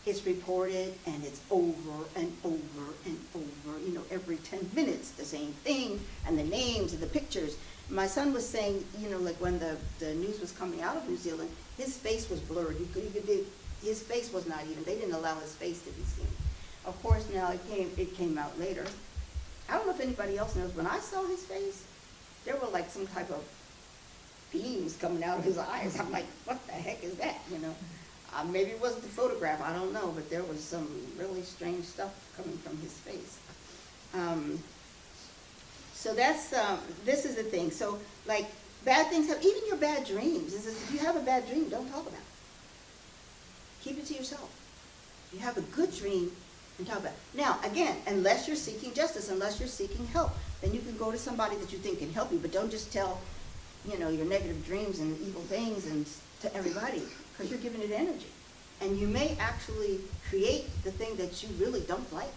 It's reported, and it's over and over and over, you know, every 10 minutes, the same thing, and the names and the pictures. My son was saying, you know, like when the news was coming out of New Zealand, his face was blurred. His face was not even, they didn't allow his face to be seen. Of course, now it came out later. I don't know if anybody else knows, when I saw his face, there were like some type of beams coming out of his eyes. I'm like, what the heck is that, you know? Maybe it was the photograph, I don't know, but there was some really strange stuff coming from his face. So that's, this is the thing. So, like, bad things have, even your bad dreams. If you have a bad dream, don't talk about it. Keep it to yourself. If you have a good dream, and talk about it. Now, again, unless you're seeking justice, unless you're seeking help, then you can go to somebody that you think can help you, but don't just tell, you know, your negative dreams and evil things and to everybody, because you're giving it energy. And you may actually create the thing that you really don't like.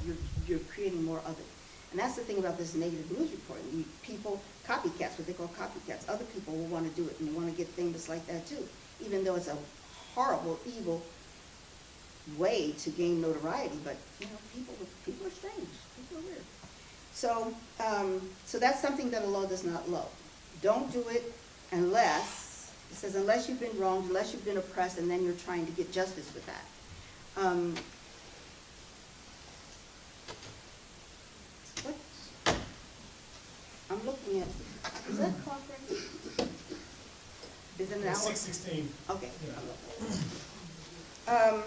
You're creating more of it. And that's the thing about this negative news reporting. People, copycats, what they call copycats, other people will want to do it and they want to get famous like that too, even though it's a horrible, evil way to gain notoriety. But, you know, people are strange. People are weird. So, so that's something that Allah does not love. Don't do it unless, it says, unless you've been wronged, unless you've been oppressed, and then you're trying to get justice with that. What? I'm looking at, is that clock right? Is it an hour? 6:16. Okay. Yeah.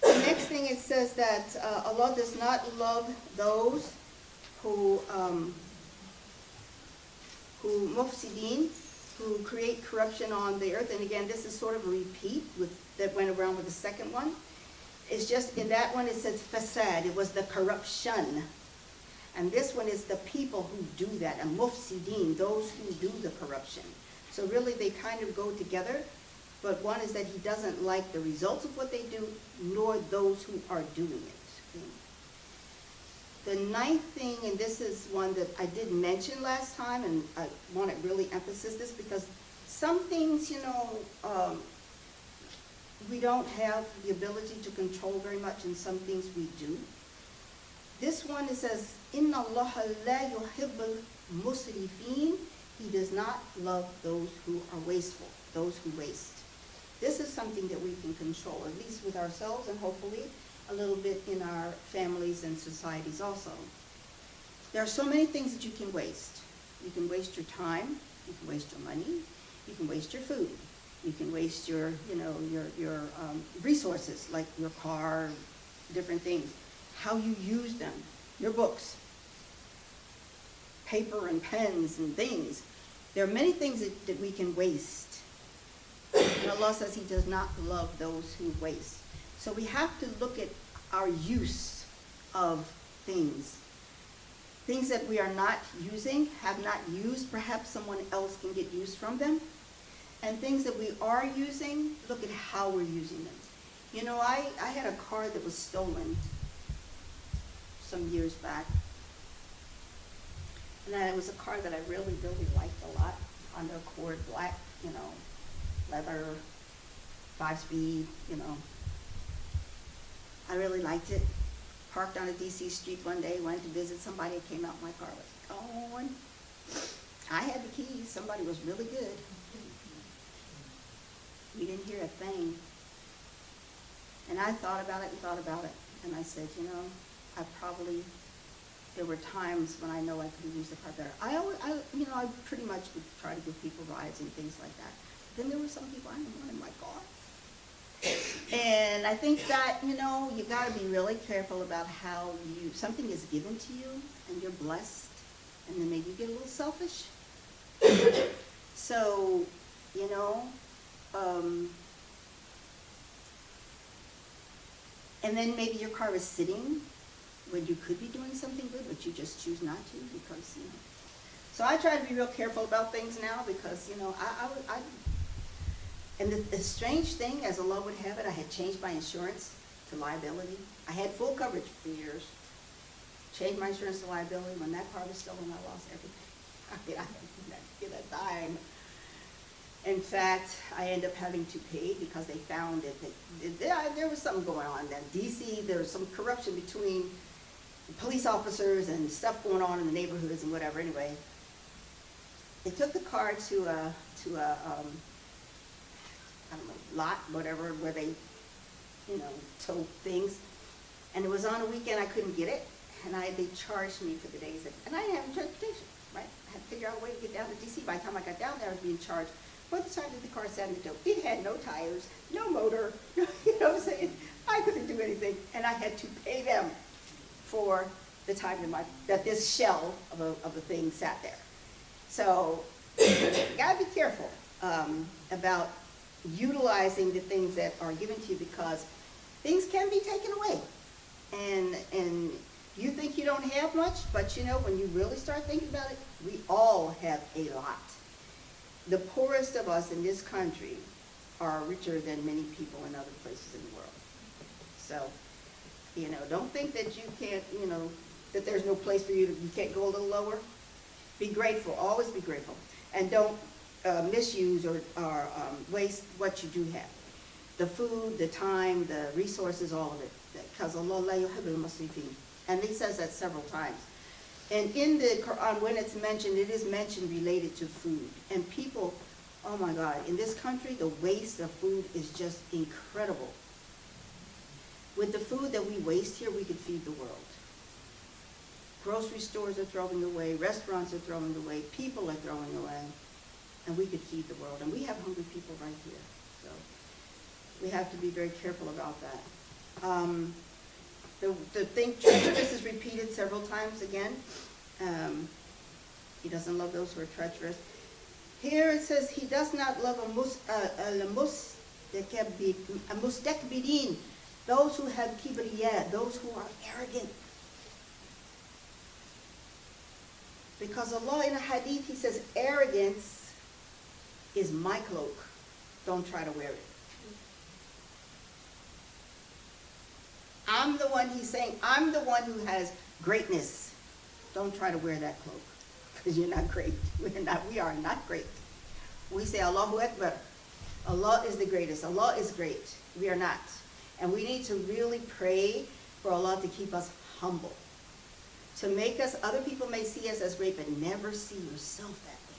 The next thing it says that Allah does not love those who mufsideen, who create corruption on the earth. And again, this is sort of a repeat that went around with the second one. It's just in that one it says fasad, it was the corruption. And this one is the people who do that, and mufsideen, those who do the corruption. So really they kind of go together. But one is that he doesn't like the results of what they do, nor those who are doing it. Okay. The ninth thing, and this is one that I did mention last time, and I want to really emphasize this because some things, you know, we don't have the ability to control very much, and some things we do. This one, it says, Inna Allah la yuhibbul musrifin. He does not love those who are wasteful, those who waste. This is something that we can control, at least with ourselves and hopefully a little bit in our families and societies also. There are so many things that you can waste. You can waste your time, you can waste your money, you can waste your food, you can waste your, you know, your resources like your car, different things, how you use them, your books, paper and pens and things. There are many things that we can waste. And Allah says he does not love those who waste. So we have to look at our use of things. Things that we are not using, have not used, perhaps someone else can get use from them. And things that we are using, look at how we're using them. You know, I had a car that was stolen some years back. And it was a car that I really, really liked a lot. Honda Accord, black, you know, leather, 5-speed, you know. I really liked it. Parked on a DC street one day, went to visit somebody, came out, my car was gone. I had the keys, somebody was really good. We didn't hear a thing. And I thought about it and thought about it. And I said, you know, there were times when I know I could have used the car better. I pretty much would try to give people rides and things like that. But then there were some people I didn't want in my car. And I think that, you know, you got to be really careful about how something is given to you and you're blessed, and then maybe you get a little selfish. So, you know, and then maybe your car is sitting when you could be doing something good, but you just choose not to because, you know. So I try to be real careful about things now because, you know, and the strange thing, as Allah would have it, I had changed my insurance to liability. I had full coverage for years. Changed my insurance to liability. When that car was stolen, I lost everything. I didn't get a dime. In fact, I ended up having to pay because they found it. There was something going on there. DC, there was some corruption between police officers and stuff going on in the neighborhoods and whatever. Anyway, they took the car to a I don't know, lot, whatever, where they, you know, tow things. And it was on a weekend, I couldn't get it, and they charged me for the days and I didn't have any transportation, right? I had to figure out a way to get down to DC. By the time I got down there, I was being charged for the time that the car sat in the tow. It had no tires, no motor, you know what I'm saying? I couldn't do anything, and I had to pay them for the time that this shell of a thing sat there. So, you gotta be careful about utilizing the things that are given to you because things can be taken away. And you think you don't have much, but you know, when you really start thinking about it, we all have a lot. The poorest of us in this country are richer than many people in other places in the world. So, you know, don't think that you can't, you know, that there's no place for you you can't go a little lower. Be grateful, always be grateful. And don't misuse or waste what you do have. The food, the time, the resources, all of it. Because Allah la yuhibbul musrifin. And he says that several times. And in the Quran, when it's mentioned, it is mentioned related to food. And people, oh my God, in this country, the waste of food is just incredible. With the food that we waste here, we could feed the world. Grocery stores are throwing away, restaurants are throwing away, people are throwing away, and we could feed the world. And we have hungry people right here. So we have to be very careful about that. The thing, treacherous is repeated several times again. He doesn't love those who are treacherous. Here it says he does not love a mustakbirin, those who have kibriyah, those who are arrogant. Because Allah in a hadith, he says, arrogance is my cloak. Don't try to wear it. I'm the one, he's saying, I'm the one who has greatness. Don't try to wear that cloak, because you're not great. We are not great. We say, Allahu Akbar. Allah is the greatest. Allah is great. We are not. And we need to really pray for Allah to keep us humble. To make us, other people may see us as great, but never see yourself that way.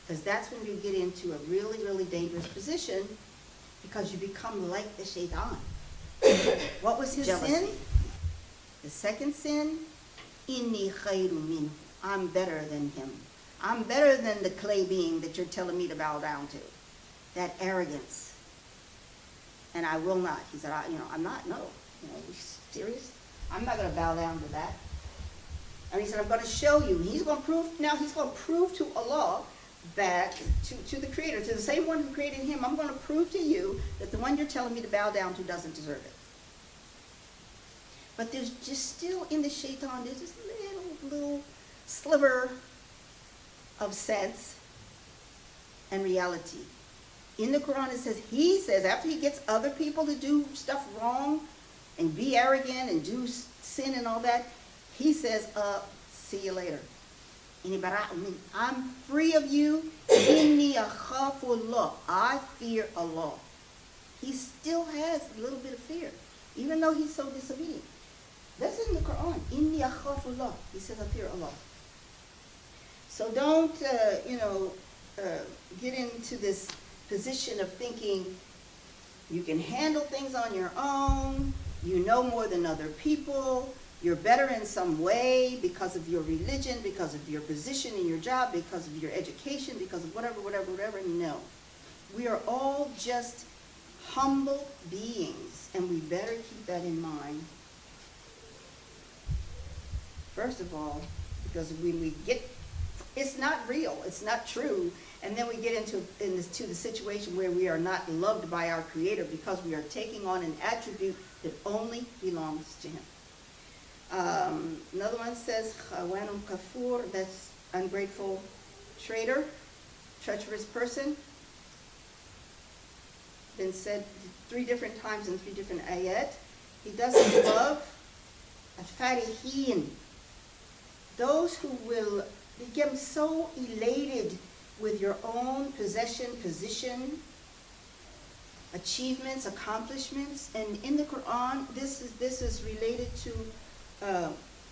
Because that's when you get into a really, really dangerous position, because you become like the shaitan. What was his sin? The second sin, inni khayru minhu. I'm better than him. I'm better than the clay being that you're telling me to bow down to. That arrogance. And I will not. He said, I'm not, no. You know, are you serious? I'm not going to bow down to that. And he said, I'm going to show you. He's going to prove to Allah that to the Creator, to the same one who created him, I'm going to prove to you that the one you're telling me to bow down to doesn't deserve it. But there's just still in the shaitan, there's this little sliver of sense and reality. In the Quran it says, he says, after he gets other people to do stuff wrong and be arrogant and do sin and all that, he says, see you later. I'm free of you. Inni akhafullah. I fear Allah. He still has a little bit of fear, even though he's so disobedient. That's in the Quran. Inni akhafullah. He says, I fear Allah. So don't, get into this position of thinking you can handle things on your own, you know more than other people, you're better in some way because of your religion, because of your position in your job, because of your education, because of whatever. No. We are all just humble beings, and we better keep that in mind. First of all, because when we get, it's not real, it's not true, and then we get into the situation where we are not loved by our Creator because we are taking on an attribute that only belongs to him. Another one says, Khawanum Kafur, that's ungrateful traitor, treacherous person. Been said 3 different times in 3 different ayat. He doesn't love Al-Farihin, those who will become so elated with your own possession, position, achievements, accomplishments. And in the Quran, this is related to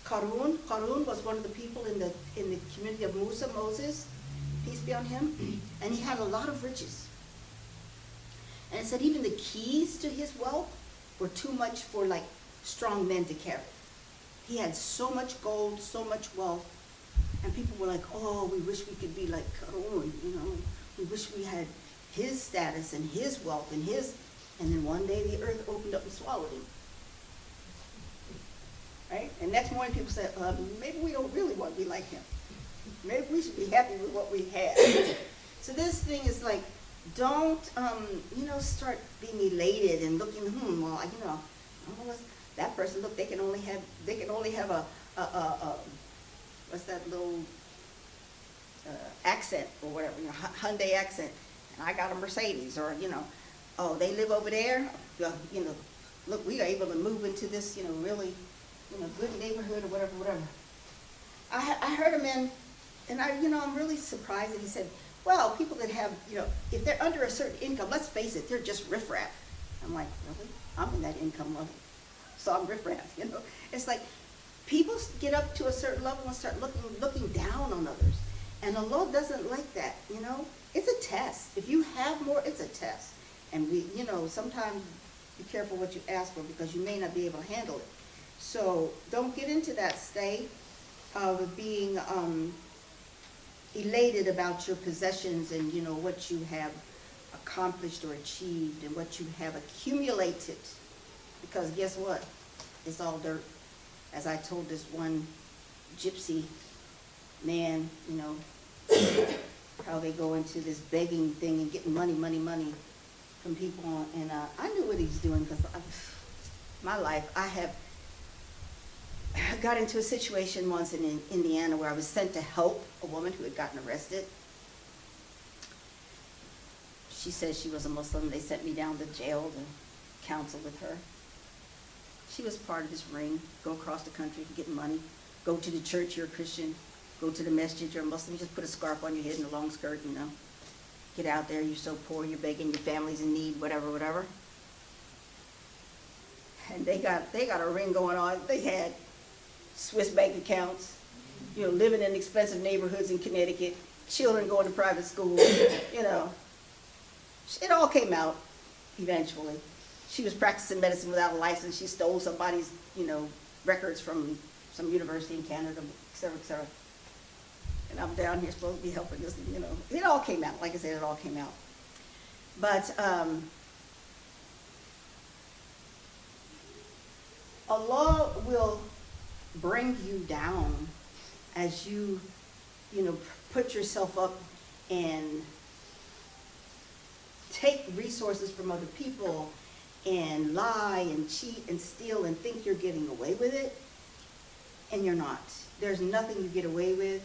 Qarun. Qarun was one of the people in the community of Moses, peace be on him, and he had a lot of riches. And it said even the keys to his wealth were too much for like strong men to carry. He had so much gold, so much wealth, and people were like, oh, we wish we could be like Qarun, we wish we had his status and his wealth and then one day the earth opened up and swallowed him. Right? And next morning people said, maybe we don't really want to be like him. Maybe we should be happy with what we have. So this thing is like, don't, start being elated and looking, that person, look, they can only have a what's that little accent or whatever, Hyundai accent, and I got a Mercedes, or, oh, they live over there, look, we are able to move into this, really, good neighborhood or whatever. I heard a man, and I'm really surprised that he said, well, people that have, if they're under a certain income, let's face it, they're just riffraff. I'm like, really? I'm in that income level, so I'm riffraff, It's like, people get up to a certain level and start looking down on others. And Allah doesn't like that, It's a test. If you have more, it's a test. And we, sometimes be careful what you ask for because you may not be able to handle it. So don't get into that state of being elated about your possessions and, what you have accomplished or achieved and what you have accumulated. Because guess what? It's all dirt. As I told this one gypsy man, how they go into this begging thing and getting money from people. And I knew what he was doing because my life, I got into a situation once in Indiana where I was sent to help a woman who had gotten arrested. She said she was a Muslim. They sent me down to jail to counsel with her. She was part of this ring. Go across the country to get money. Go to the church, you're a Christian. Go to the masjid, you're a Muslim. You just put a scarf on your head and a long skirt, Get out there, you're so poor, you're begging, your family's in need, whatever. And they got a ring going on. They had Swiss bank accounts, living in expensive neighborhoods in Connecticut, children going to private school, It all came out eventually. She was practicing medicine without a license. She stole somebody's, records from some university in Canada, et cetera. And I'm down here supposed to be helping this, It all came out. Like I said, it all came out. But Allah will bring you down as you, put yourself up and take resources from other people and lie and cheat and steal and think you're getting away with it, and you're not. There's nothing you get away with,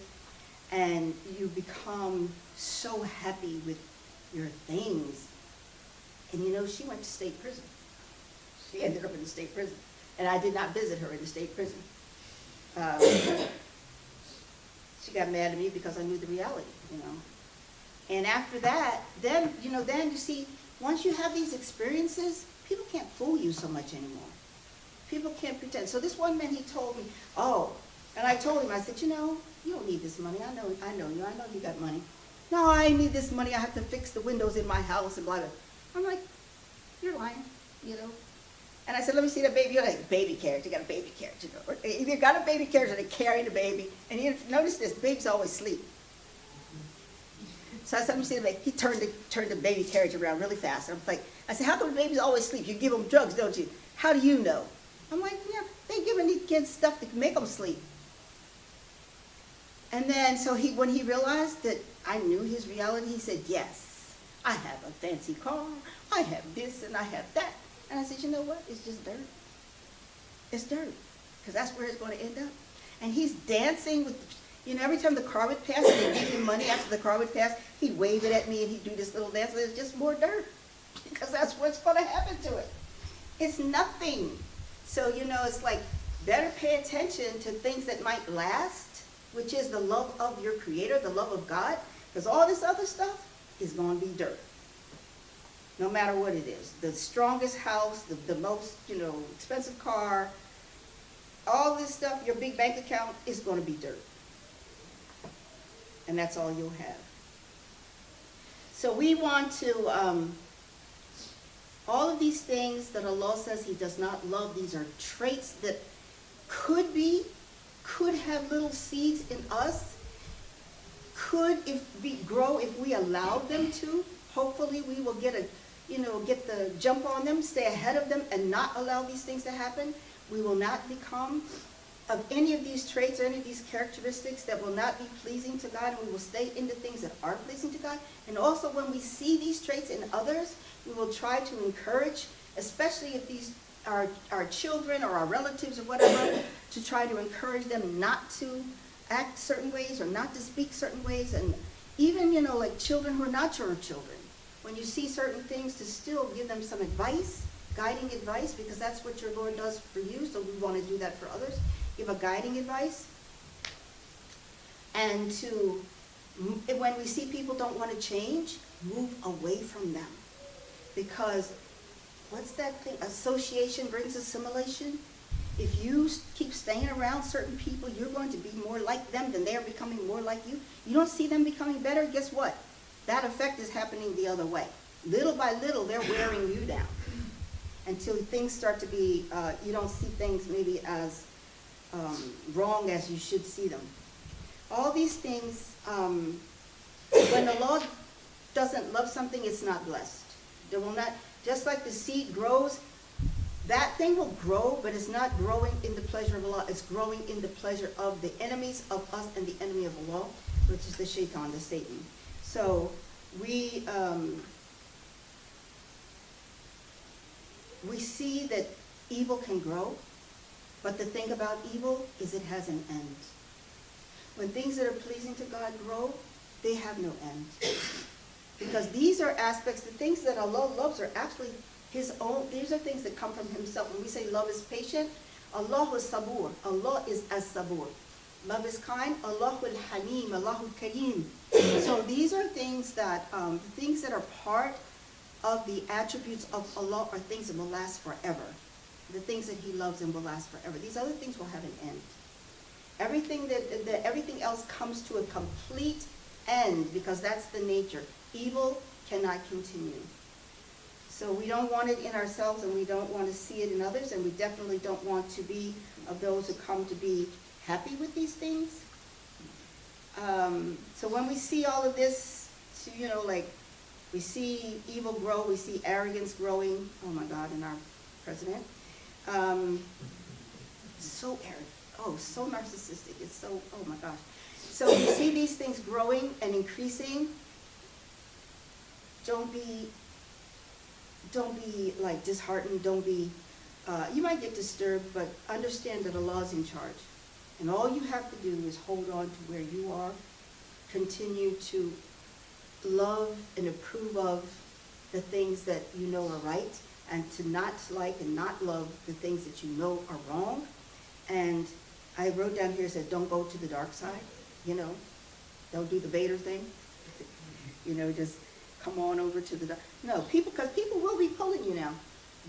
and you become so happy with your things. And you know, she went to state prison. She ended up in the state prison. And I did not visit her in the state prison. She got mad at me because I knew the reality, you know. And after that, then you see, once you have these experiences, people can't fool you so much anymore. People can't pretend. So this one man, he told me, oh, and I told him, I said, you know, you don't need this money. I know you got money. No, I need this money. I have to fix the windows in my house and blah, blah. I'm like, you're lying, you know. And I said, let me see the baby. You're like, baby carriage. You got a baby carriage, you know. Or either got a baby carriage or they're carrying the baby. And you notice this, babies always sleep. So I said, let me see the baby. He turned the baby carriage around really fast. I said, how come babies always sleep? You give them drugs, don't you? How do you know? I'm like, yeah, they giving these kids stuff to make them sleep. And then, so when he realized that I knew his reality, he said, yes, I have a fancy car. I have this and I have that. And I said, you know what? It's just dirt. It's dirt. Because that's where it's going to end up. And he's dancing with, you know, every time the car would pass, and they'd give him money after the car would pass, he'd wave it at me and he'd do this little dance. It's just more dirt. Because that's what's going to happen to it. It's nothing. So, you know, it's like, better pay attention to things that might last, which is the love of your Creator, the love of God. Because all this other stuff is going to be dirt. No matter what it is. The strongest house, the most, you know, expensive car, all this stuff, your big bank account is going to be dirt. And that's all you'll have. So we want to, all of these things that Allah says He does not love, these are traits that could have little seeds in us, could grow if we allowed them to. Hopefully we will get the jump on them, stay ahead of them, and not allow these things to happen. We will not become of any of these traits or any of these characteristics that will not be pleasing to God, and we will stay in the things that are pleasing to God. And also when we see these traits in others, we will try to encourage, especially if these are our children or our relatives or whatever, to try to encourage them not to act certain ways or not to speak certain ways. And even, you know, like children who are not your children, when you see certain things, to still give them some advice, guiding advice, because that's what your Lord does for you, so we want to do that for others. Give a guiding advice. And when we see people don't want to change, move away from them. Because what's that thing? Association brings assimilation. If you keep staying around certain people, you're going to be more like them than they're becoming more like you. You don't see them becoming better, guess what? That effect is happening the other way. Little by little, they're wearing you down. Until things start to be, you don't see things maybe as wrong as you should see them. All these things, when the Lord doesn't love something, it's not blessed. There will not, just like the seed grows, that thing will grow, but it's not growing in the pleasure of Allah. It's growing in the pleasure of the enemies of us and the enemy of Allah, which is the shaitan, the Satan. So we see that evil can grow, but the thing about evil is it has an end. When things that are pleasing to God grow, they have no end. Because these are aspects, the things that Allah loves are actually His own. These are things that come from Himself. When we say love is patient, Allah is sabur. Allah is as-sabur. Love is kind. Allahul halim. Allahul kareem. So these are things that, the things that are part of the attributes of Allah are things that will last forever. The things that He loves and will last forever. These other things will have an end. Everything else comes to a complete end, because that's the nature. Evil cannot continue. So we don't want it in ourselves, and we don't want to see it in others, and we definitely don't want to be of those who come to be happy with these things. So when we see all of this, like we see evil grow, we see arrogance growing, oh my God, in our president. So arrogant, so narcissistic, it's so, oh my gosh. So we see these things growing and increasing, don't be like disheartened. Don't be, you might get disturbed, but understand that Allah is in charge. And all you have to do is hold on to where you are, continue to love and approve of the things that you know are right, and to not like and not love the things that you know are wrong. And I wrote down here, said, don't go to the dark side, don't do the Vader thing, just come on over to the dark. No, because people will be pulling you now.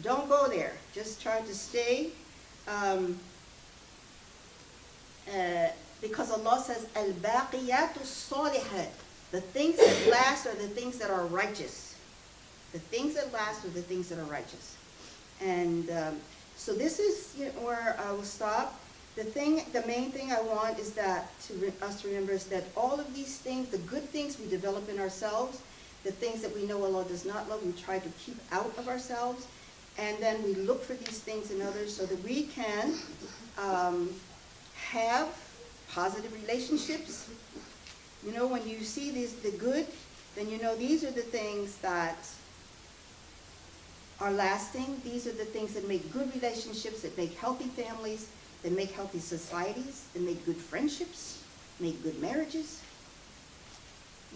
Don't go there. Just try to stay, because Allah says, al-baqiyatu salihat. The things that last are the things that are righteous. The things that last are the things that are righteous. And so this is where I will stop. The main thing I want is that us to remember is that all of these things, the good things we develop in ourselves, the things that we know Allah does not love, we try to keep out of ourselves, and then we look for these things in others so that we can have positive relationships. When you see the good, then these are the things that are lasting. These are the things that make good relationships, that make healthy families, that make healthy societies, that make good friendships, make good marriages.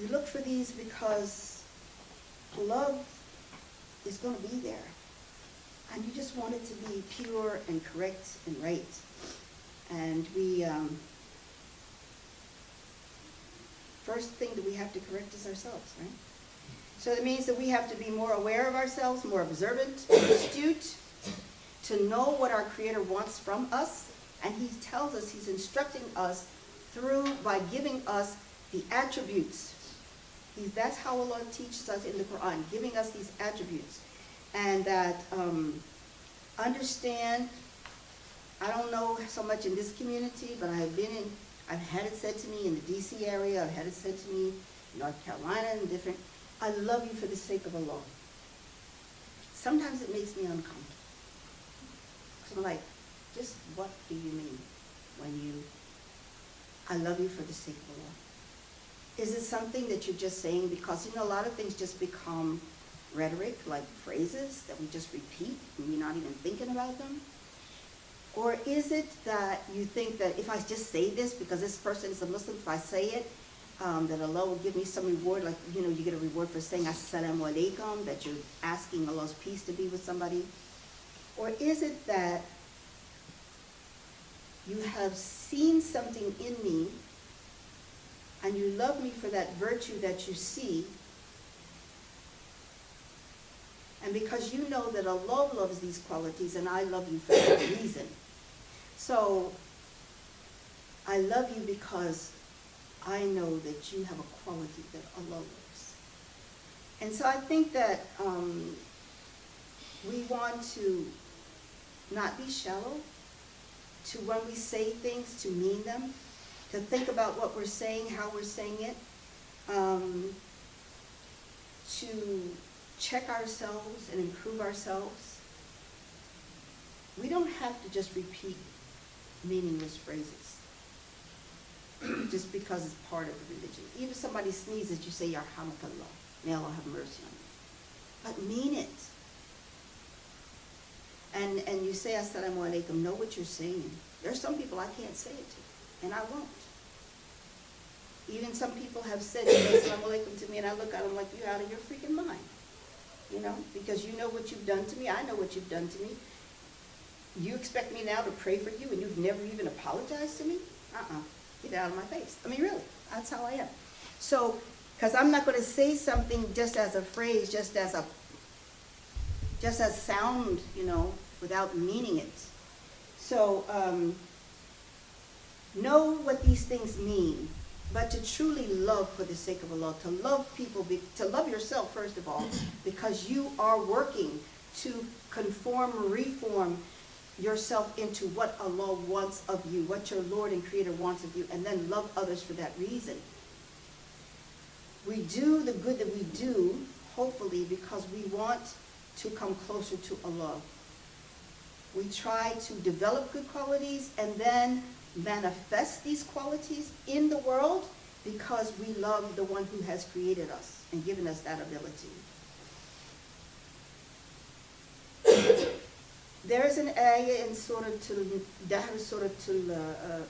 You look for these because love is going to be there. And you just want it to be pure and correct and right. And first thing that we have to correct is ourselves, right? So that means that we have to be more aware of ourselves, more observant, more astute, to know what our Creator wants from us. And He tells us, He's instructing us by giving us the attributes. That's how Allah teaches us in the Quran, giving us these attributes. And that understand, I don't know so much in this community, but I've had it said to me in the DC area, I've had it said to me in North Carolina and different, I love you for the sake of Allah. Sometimes it makes me uncomfortable. So I'm like, just what do you mean when I love you for the sake of Allah? Is it something that you're just saying because, a lot of things just become rhetoric, like phrases that we just repeat and we're not even thinking about them? Or is it that you think that if I just say this because this person is a Muslim, if I say it, that Allah will give me some reward, like, you get a reward for saying Assalamu alaikum, that you're asking Allah's peace to be with somebody? Or is it that you have seen something in me and you love me for that virtue that you see, and because you know that Allah loves these qualities and I love you for that reason. So I love you because I know that you have a quality that Allah loves. And so I think that we want to not be shallow, to when we say things, to mean them, to think about what we're saying, how we're saying it, to check ourselves and improve ourselves. We don't have to just repeat meaningless phrases just because it's part of the religion. Even if somebody sneezes, you say, Yarhamakallah, may Allah have mercy on you. But mean it. And you say Assalamu alaikum, know what you're saying. There's some people I can't say it to, and I won't. Even some people have said Assalamu alaikum to me, and I look at them like, you're out of your freaking mind. Because you know what you've done to me, I know what you've done to me. You expect me now to pray for you, and you've never even apologized to me? Get out of my face. I mean, really, that's how I am. So, because I'm not going to say something just as a phrase, just as sound, without meaning it. So, know what these things mean, but to truly love for the sake of Allah, to love people, to love yourself first of all, because you are working to reform yourself into what Allah wants of you, what your Lord and Creator wants of you, and then love others for that reason. We do the good that we do, hopefully, because we want to come closer to Allah. We try to develop good qualities and then manifest these qualities in the world because we love the one who has created us and given us that ability. There's an ayah in Surah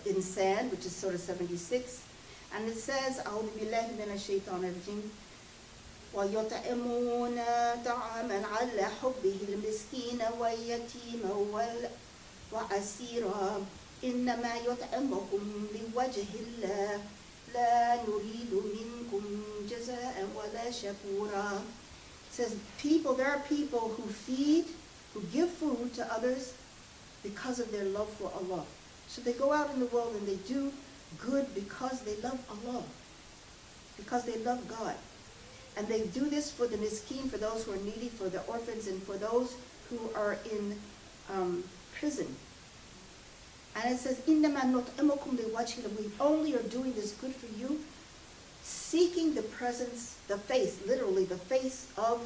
Insan, which is Surah 76, and it says, أعوذ بالله من الشيطان الرجيم ويطعمون طعاما على حبه المسكين واليتيم وأسيرا إنما يطعمهم لوجه الله لا نريد منكم جزاء ولا شكورا. It says there are people who give food to others because of their love for Allah. So they go out in the world and they do good because they love Allah, because they love God. And they do this for the miskin, for those who are needy, for the orphans, and for those who are in prison. And it says, إِنَّمَا نُطْعِمُكُمْ لِوَجْهِ اللَّهِ. We only are doing this good for you, seeking the presence, the face, literally the face of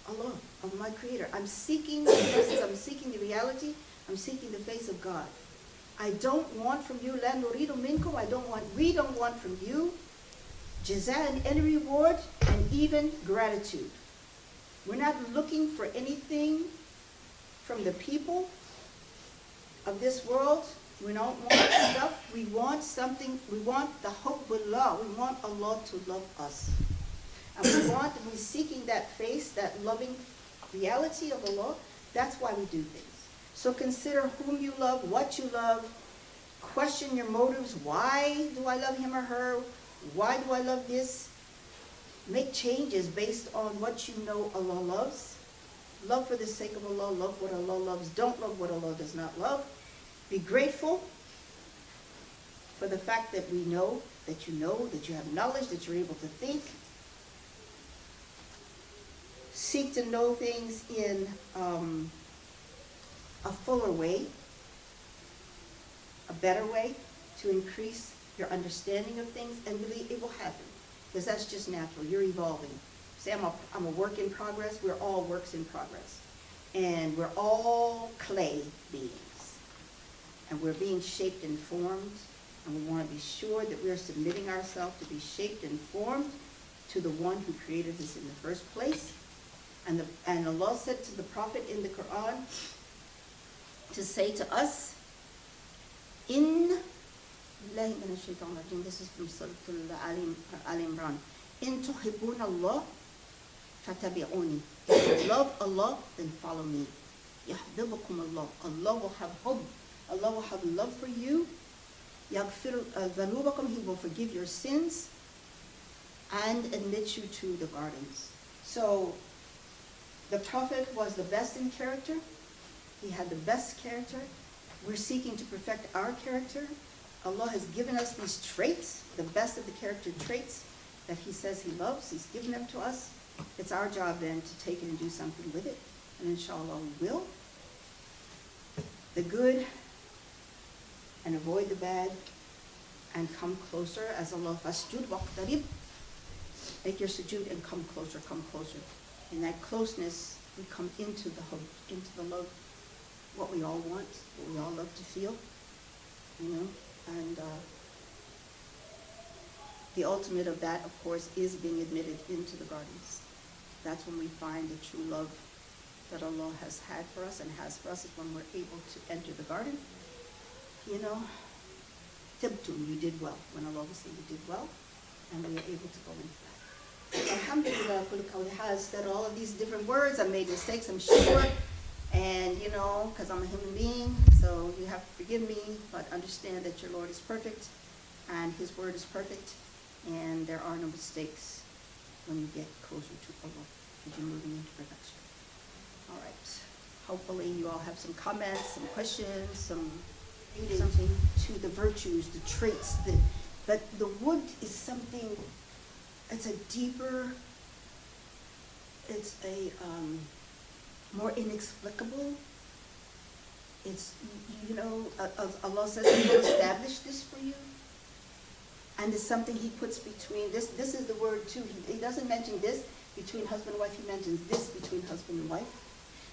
Allah, of my Creator. I'm seeking the presence, I'm seeking the reality, I'm seeking the face of God. I don't want from you, لَا نُرِيدُ مِنْكُمْ, we don't want from you jazaa, any reward, and even gratitude. We're not looking for anything from the people of this world. We don't want stuff. We want something. We want the Hablullah. We want Allah to love us. And we're seeking that face, that loving reality of Allah. That's why we do things. So consider whom you love, what you love. Question your motives. Why do I love him or her? Why do I love this? Make changes based on what you know Allah loves. Love for the sake of Allah. Love what Allah loves. Don't love what Allah does not love. Be grateful for the fact that we know, that you have knowledge, that you're able to think. Seek to know things in a fuller way, a better way, to increase your understanding of things, and really it will happen, because that's just natural. You're evolving. Say, I'm a work in progress. We're all works in progress, and we're all clay beings, and we're being shaped and formed, and we want to be sure that we're submitting ourselves to be shaped and formed to the one who created us in the first place. And Allah said to the Prophet in the Quran to say to us, this is from Surah Al Imran, In tuhibbun Allah fatabi'uni. If you love Allah, then follow me. Yahbibukum Allah. Allah will have hub. Allah will have love for you. Yaghfir dhanubakum. He will forgive your sins and admit you to the gardens. So the Prophet was the best in character. He had the best character. We're seeking to perfect our character. Allah has given us these traits, the best of the character traits that He says He loves. He's given them to us. It's our job then to take it and do something with it. And inshallah we will. The good and avoid the bad and come closer, as Allah fasjud waqtarib. Make your sujood and come closer, come closer. In that closeness, we come into the love, what we all want, what we all love to feel, and the ultimate of that, of course, is being admitted into the gardens. That's when we find the true love that Allah has had for us and has for us, is when we're able to enter the garden. Tibtum, you did well. When Allah was saying you did well, and we are able to go into that. Alhamdulillah, has said all of these different words. I made mistakes, I'm sure. And, because I'm a human being, so you have to forgive me, but understand that your Lord is perfect, and His word is perfect, and there are no mistakes when you get closer to Allah, because you're moving into perfection. All right. Hopefully you all have some comments, some questions, something to the virtues, the traits. But the wood is something, it's a deeper, it's a more inexplicable. It's, Allah says He will establish this for you. And it's something He puts between, this is the word too. He doesn't mention this between husband and wife, He mentions this between husband and wife.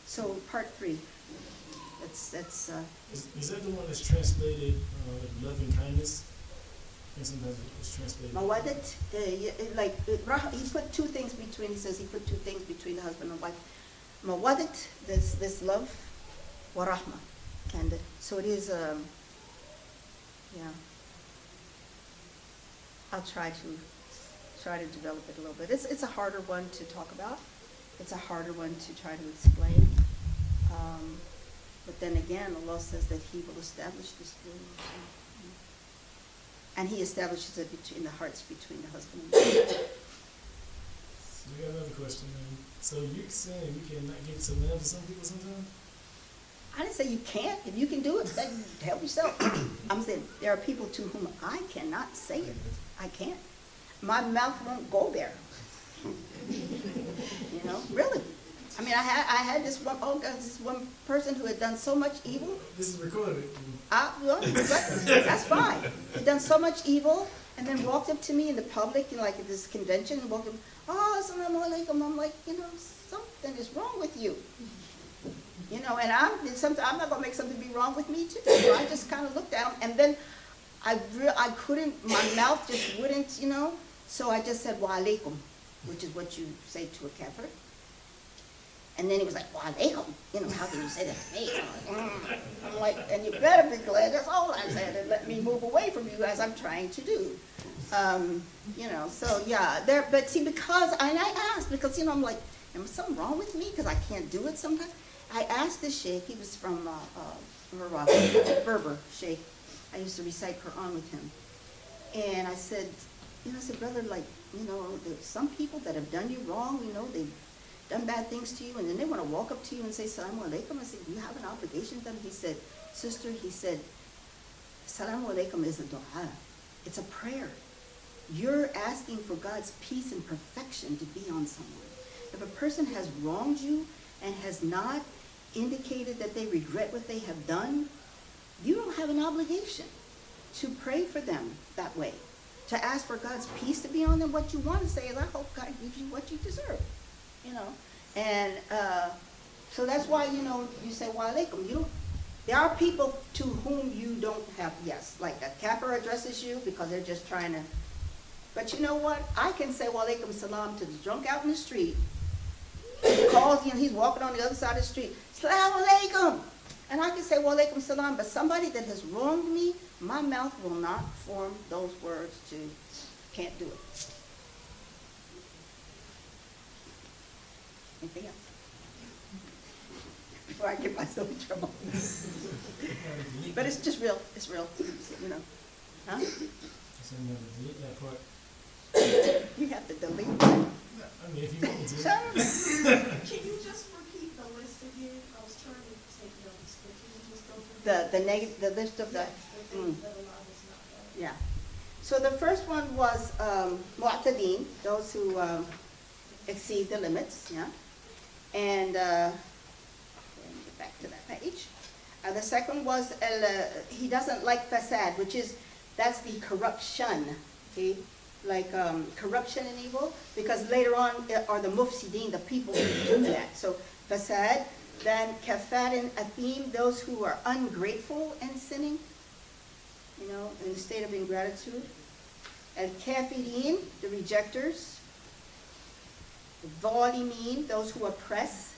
So part 3. Is that the one that's translated loving kindness? And sometimes it's translated Mawadat, he put two things between, he says he put two things between the husband and wife. Mawadat, this love, wa rahma. And so it is, yeah. I'll try to develop it a little bit. It's a harder one to talk about. It's a harder one to try to explain. But then again, Allah says that He will establish this rule. And He establishes it in the hearts between the husband and the wife. So we got another question, man. So you're saying we cannot give salam to some people sometimes? I didn't say you can't. If you can do it, then help yourself. I'm saying there are people to whom I cannot say it. I can't. My mouth won't go there. You know, really. I mean, I had this one person who had done so much evil. This is recorded. Well, that's fine. He'd done so much evil, and then walked up to me in the public, like at this convention, and walked up, oh, assalamu alaikum. I'm like, something is wrong with you. And I'm not gonna make something be wrong with me too. So I just kind of looked at him, and then I couldn't. My mouth just wouldn't, So I just said wa alaikum, which is what you say to a kafir. And then he was like, wa alaikum. How can you say that to me? I'm like, and you better be glad. That's all I said, and let me move away from you as I'm trying to do. So yeah, but see, because I asked because I'm like, am something wrong with me because I can't do it sometimes? I asked the sheikh. He was from Morocco, Berber sheikh. I used to recite Quran with him, and I said, brother, there's some people that have done you wrong. They've done bad things to you, and then they want to walk up to you and say Salamu Alaikum. I said, do you have an obligation to them? He said, sister, Salamu Alaikum is a dua. It's a prayer. You're asking for God's peace and perfection to be on someone. If a person has wronged you and has not indicated that they regret what they have done, you don't have an obligation to pray for them that way, to ask for God's peace to be on them. What you want to say is, I hope God gives you what you deserve, And so that's why, you say, wa alaikum. There are people to whom you don't have, yes, like a kafir addresses you because they're just trying to, but you know what? I can say wa alaikum salam to the drunk out in the street. He calls you and he's walking on the other side of the street. Salaam alaikum. And I can say wa alaikum salam, but somebody that has wronged me, my mouth will not form those words can't do it. Anything else? Before I get myself in trouble. But it's just real. It's real. Huh? So you never delete that part. You have to delete it. I mean, if you want me to. Can you just repeat the list again? I was trying to take notes, but can you just go through The list of the. yes, the things that Allah has not done? Yeah. So the first one was mu'tadeen, those who exceed the limits, yeah. And let me get back to that page. The second was he doesn't like fasad, that's the corruption, okay? Like corruption and evil, because later on are the mufsideen, the people who do that. So fasad, then kafar and athim, those who are ungrateful and sinning, in a state of ingratitude. And kafirin, the rejectors. Zalimin, those who oppress.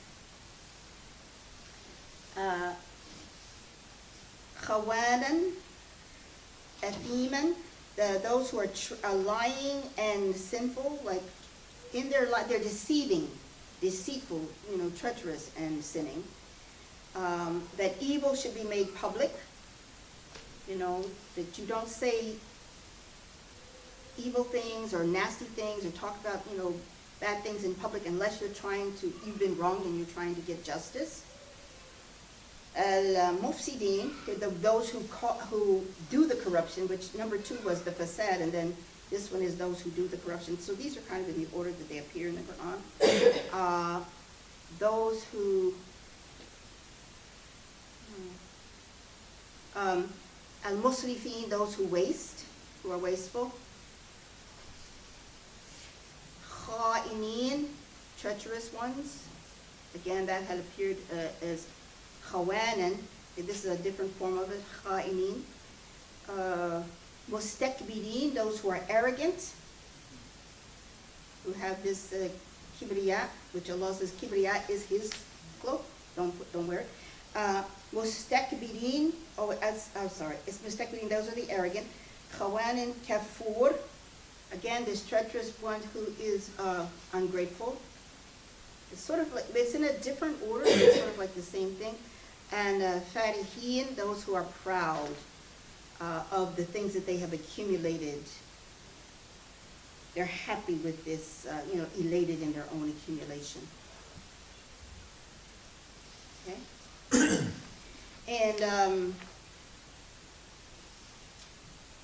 Khawanan, athiman, those who are lying and sinful, like in their life, they're deceitful, treacherous and sinning. That evil should be made public, that you don't say evil things or nasty things or talk about, bad things in public unless you've been wronged and you're trying to get justice. Mufsideen, those who do the corruption, which number 2 was the fasad, and then this one is those who do the corruption. So these are kind of in the order that they appear in the Quran. Those who, al-musrifin, those who are wasteful. Kha'inin, treacherous ones. Again, that had appeared as khawanan. This is a different form of it. Kha'inin. Mustakbirin, those who are arrogant, who have this kibriya, which Allah says kibriya is His cloak. Don't wear it. Mustakbirin, I'm sorry, it's Mustakbirin, those are the arrogant. Chawanin Kafur, again, this treacherous one who is ungrateful. It's sort of like, it's in a different order, but it's sort of like the same thing. And Farihin, those who are proud of the things that they have accumulated. They're happy with this, elated in their own accumulation. Okay? And,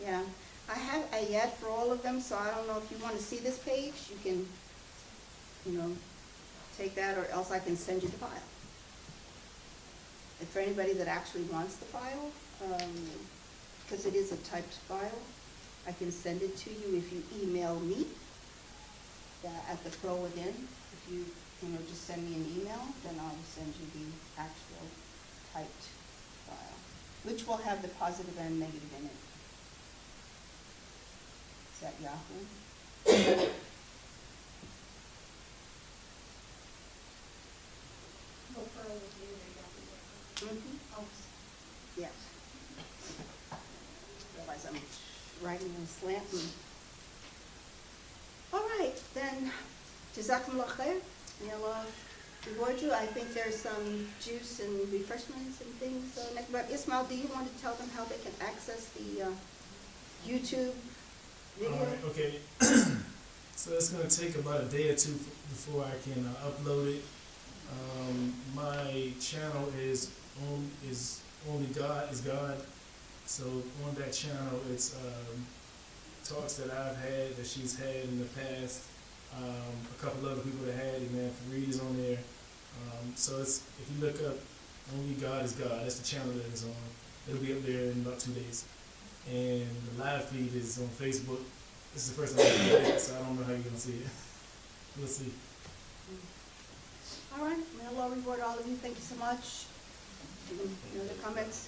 yeah, I have ayat for all of them, so I don't know if you want to see this page, you can, take that, or else I can send you the file. And for anybody that actually wants the file, because it is a typed file, I can send it to you if you email me at the Pro Within. If you, just send me an email, then I'll send you the actual typed file, which will have the positive and negative in it. Is that Yahoo? No further with you, they got the, Mm-hmm. oh, Yes. Otherwise I'm writing in slant. All right, then, Jazakumullah khair. May Allah reward you. I think there's some juice and refreshments and things next. But Ismail, do you want to tell them how they can access the YouTube video? All right, okay. So it's going to take about a day or two before I can upload it. My channel is Only God is God. So on that channel, it's talks that I've had, that she's had in the past, a couple other people that had it, man, Fareed is on there. So it's, if you look up Only God is God, that's the channel that it's on. It'll be up there in about 2 days. And the live feed is on Facebook. This is the first time I've done it, so I don't know how you're going to see it. We'll see. All right, may Allah reward all of you. Thank you so much. Any other comments?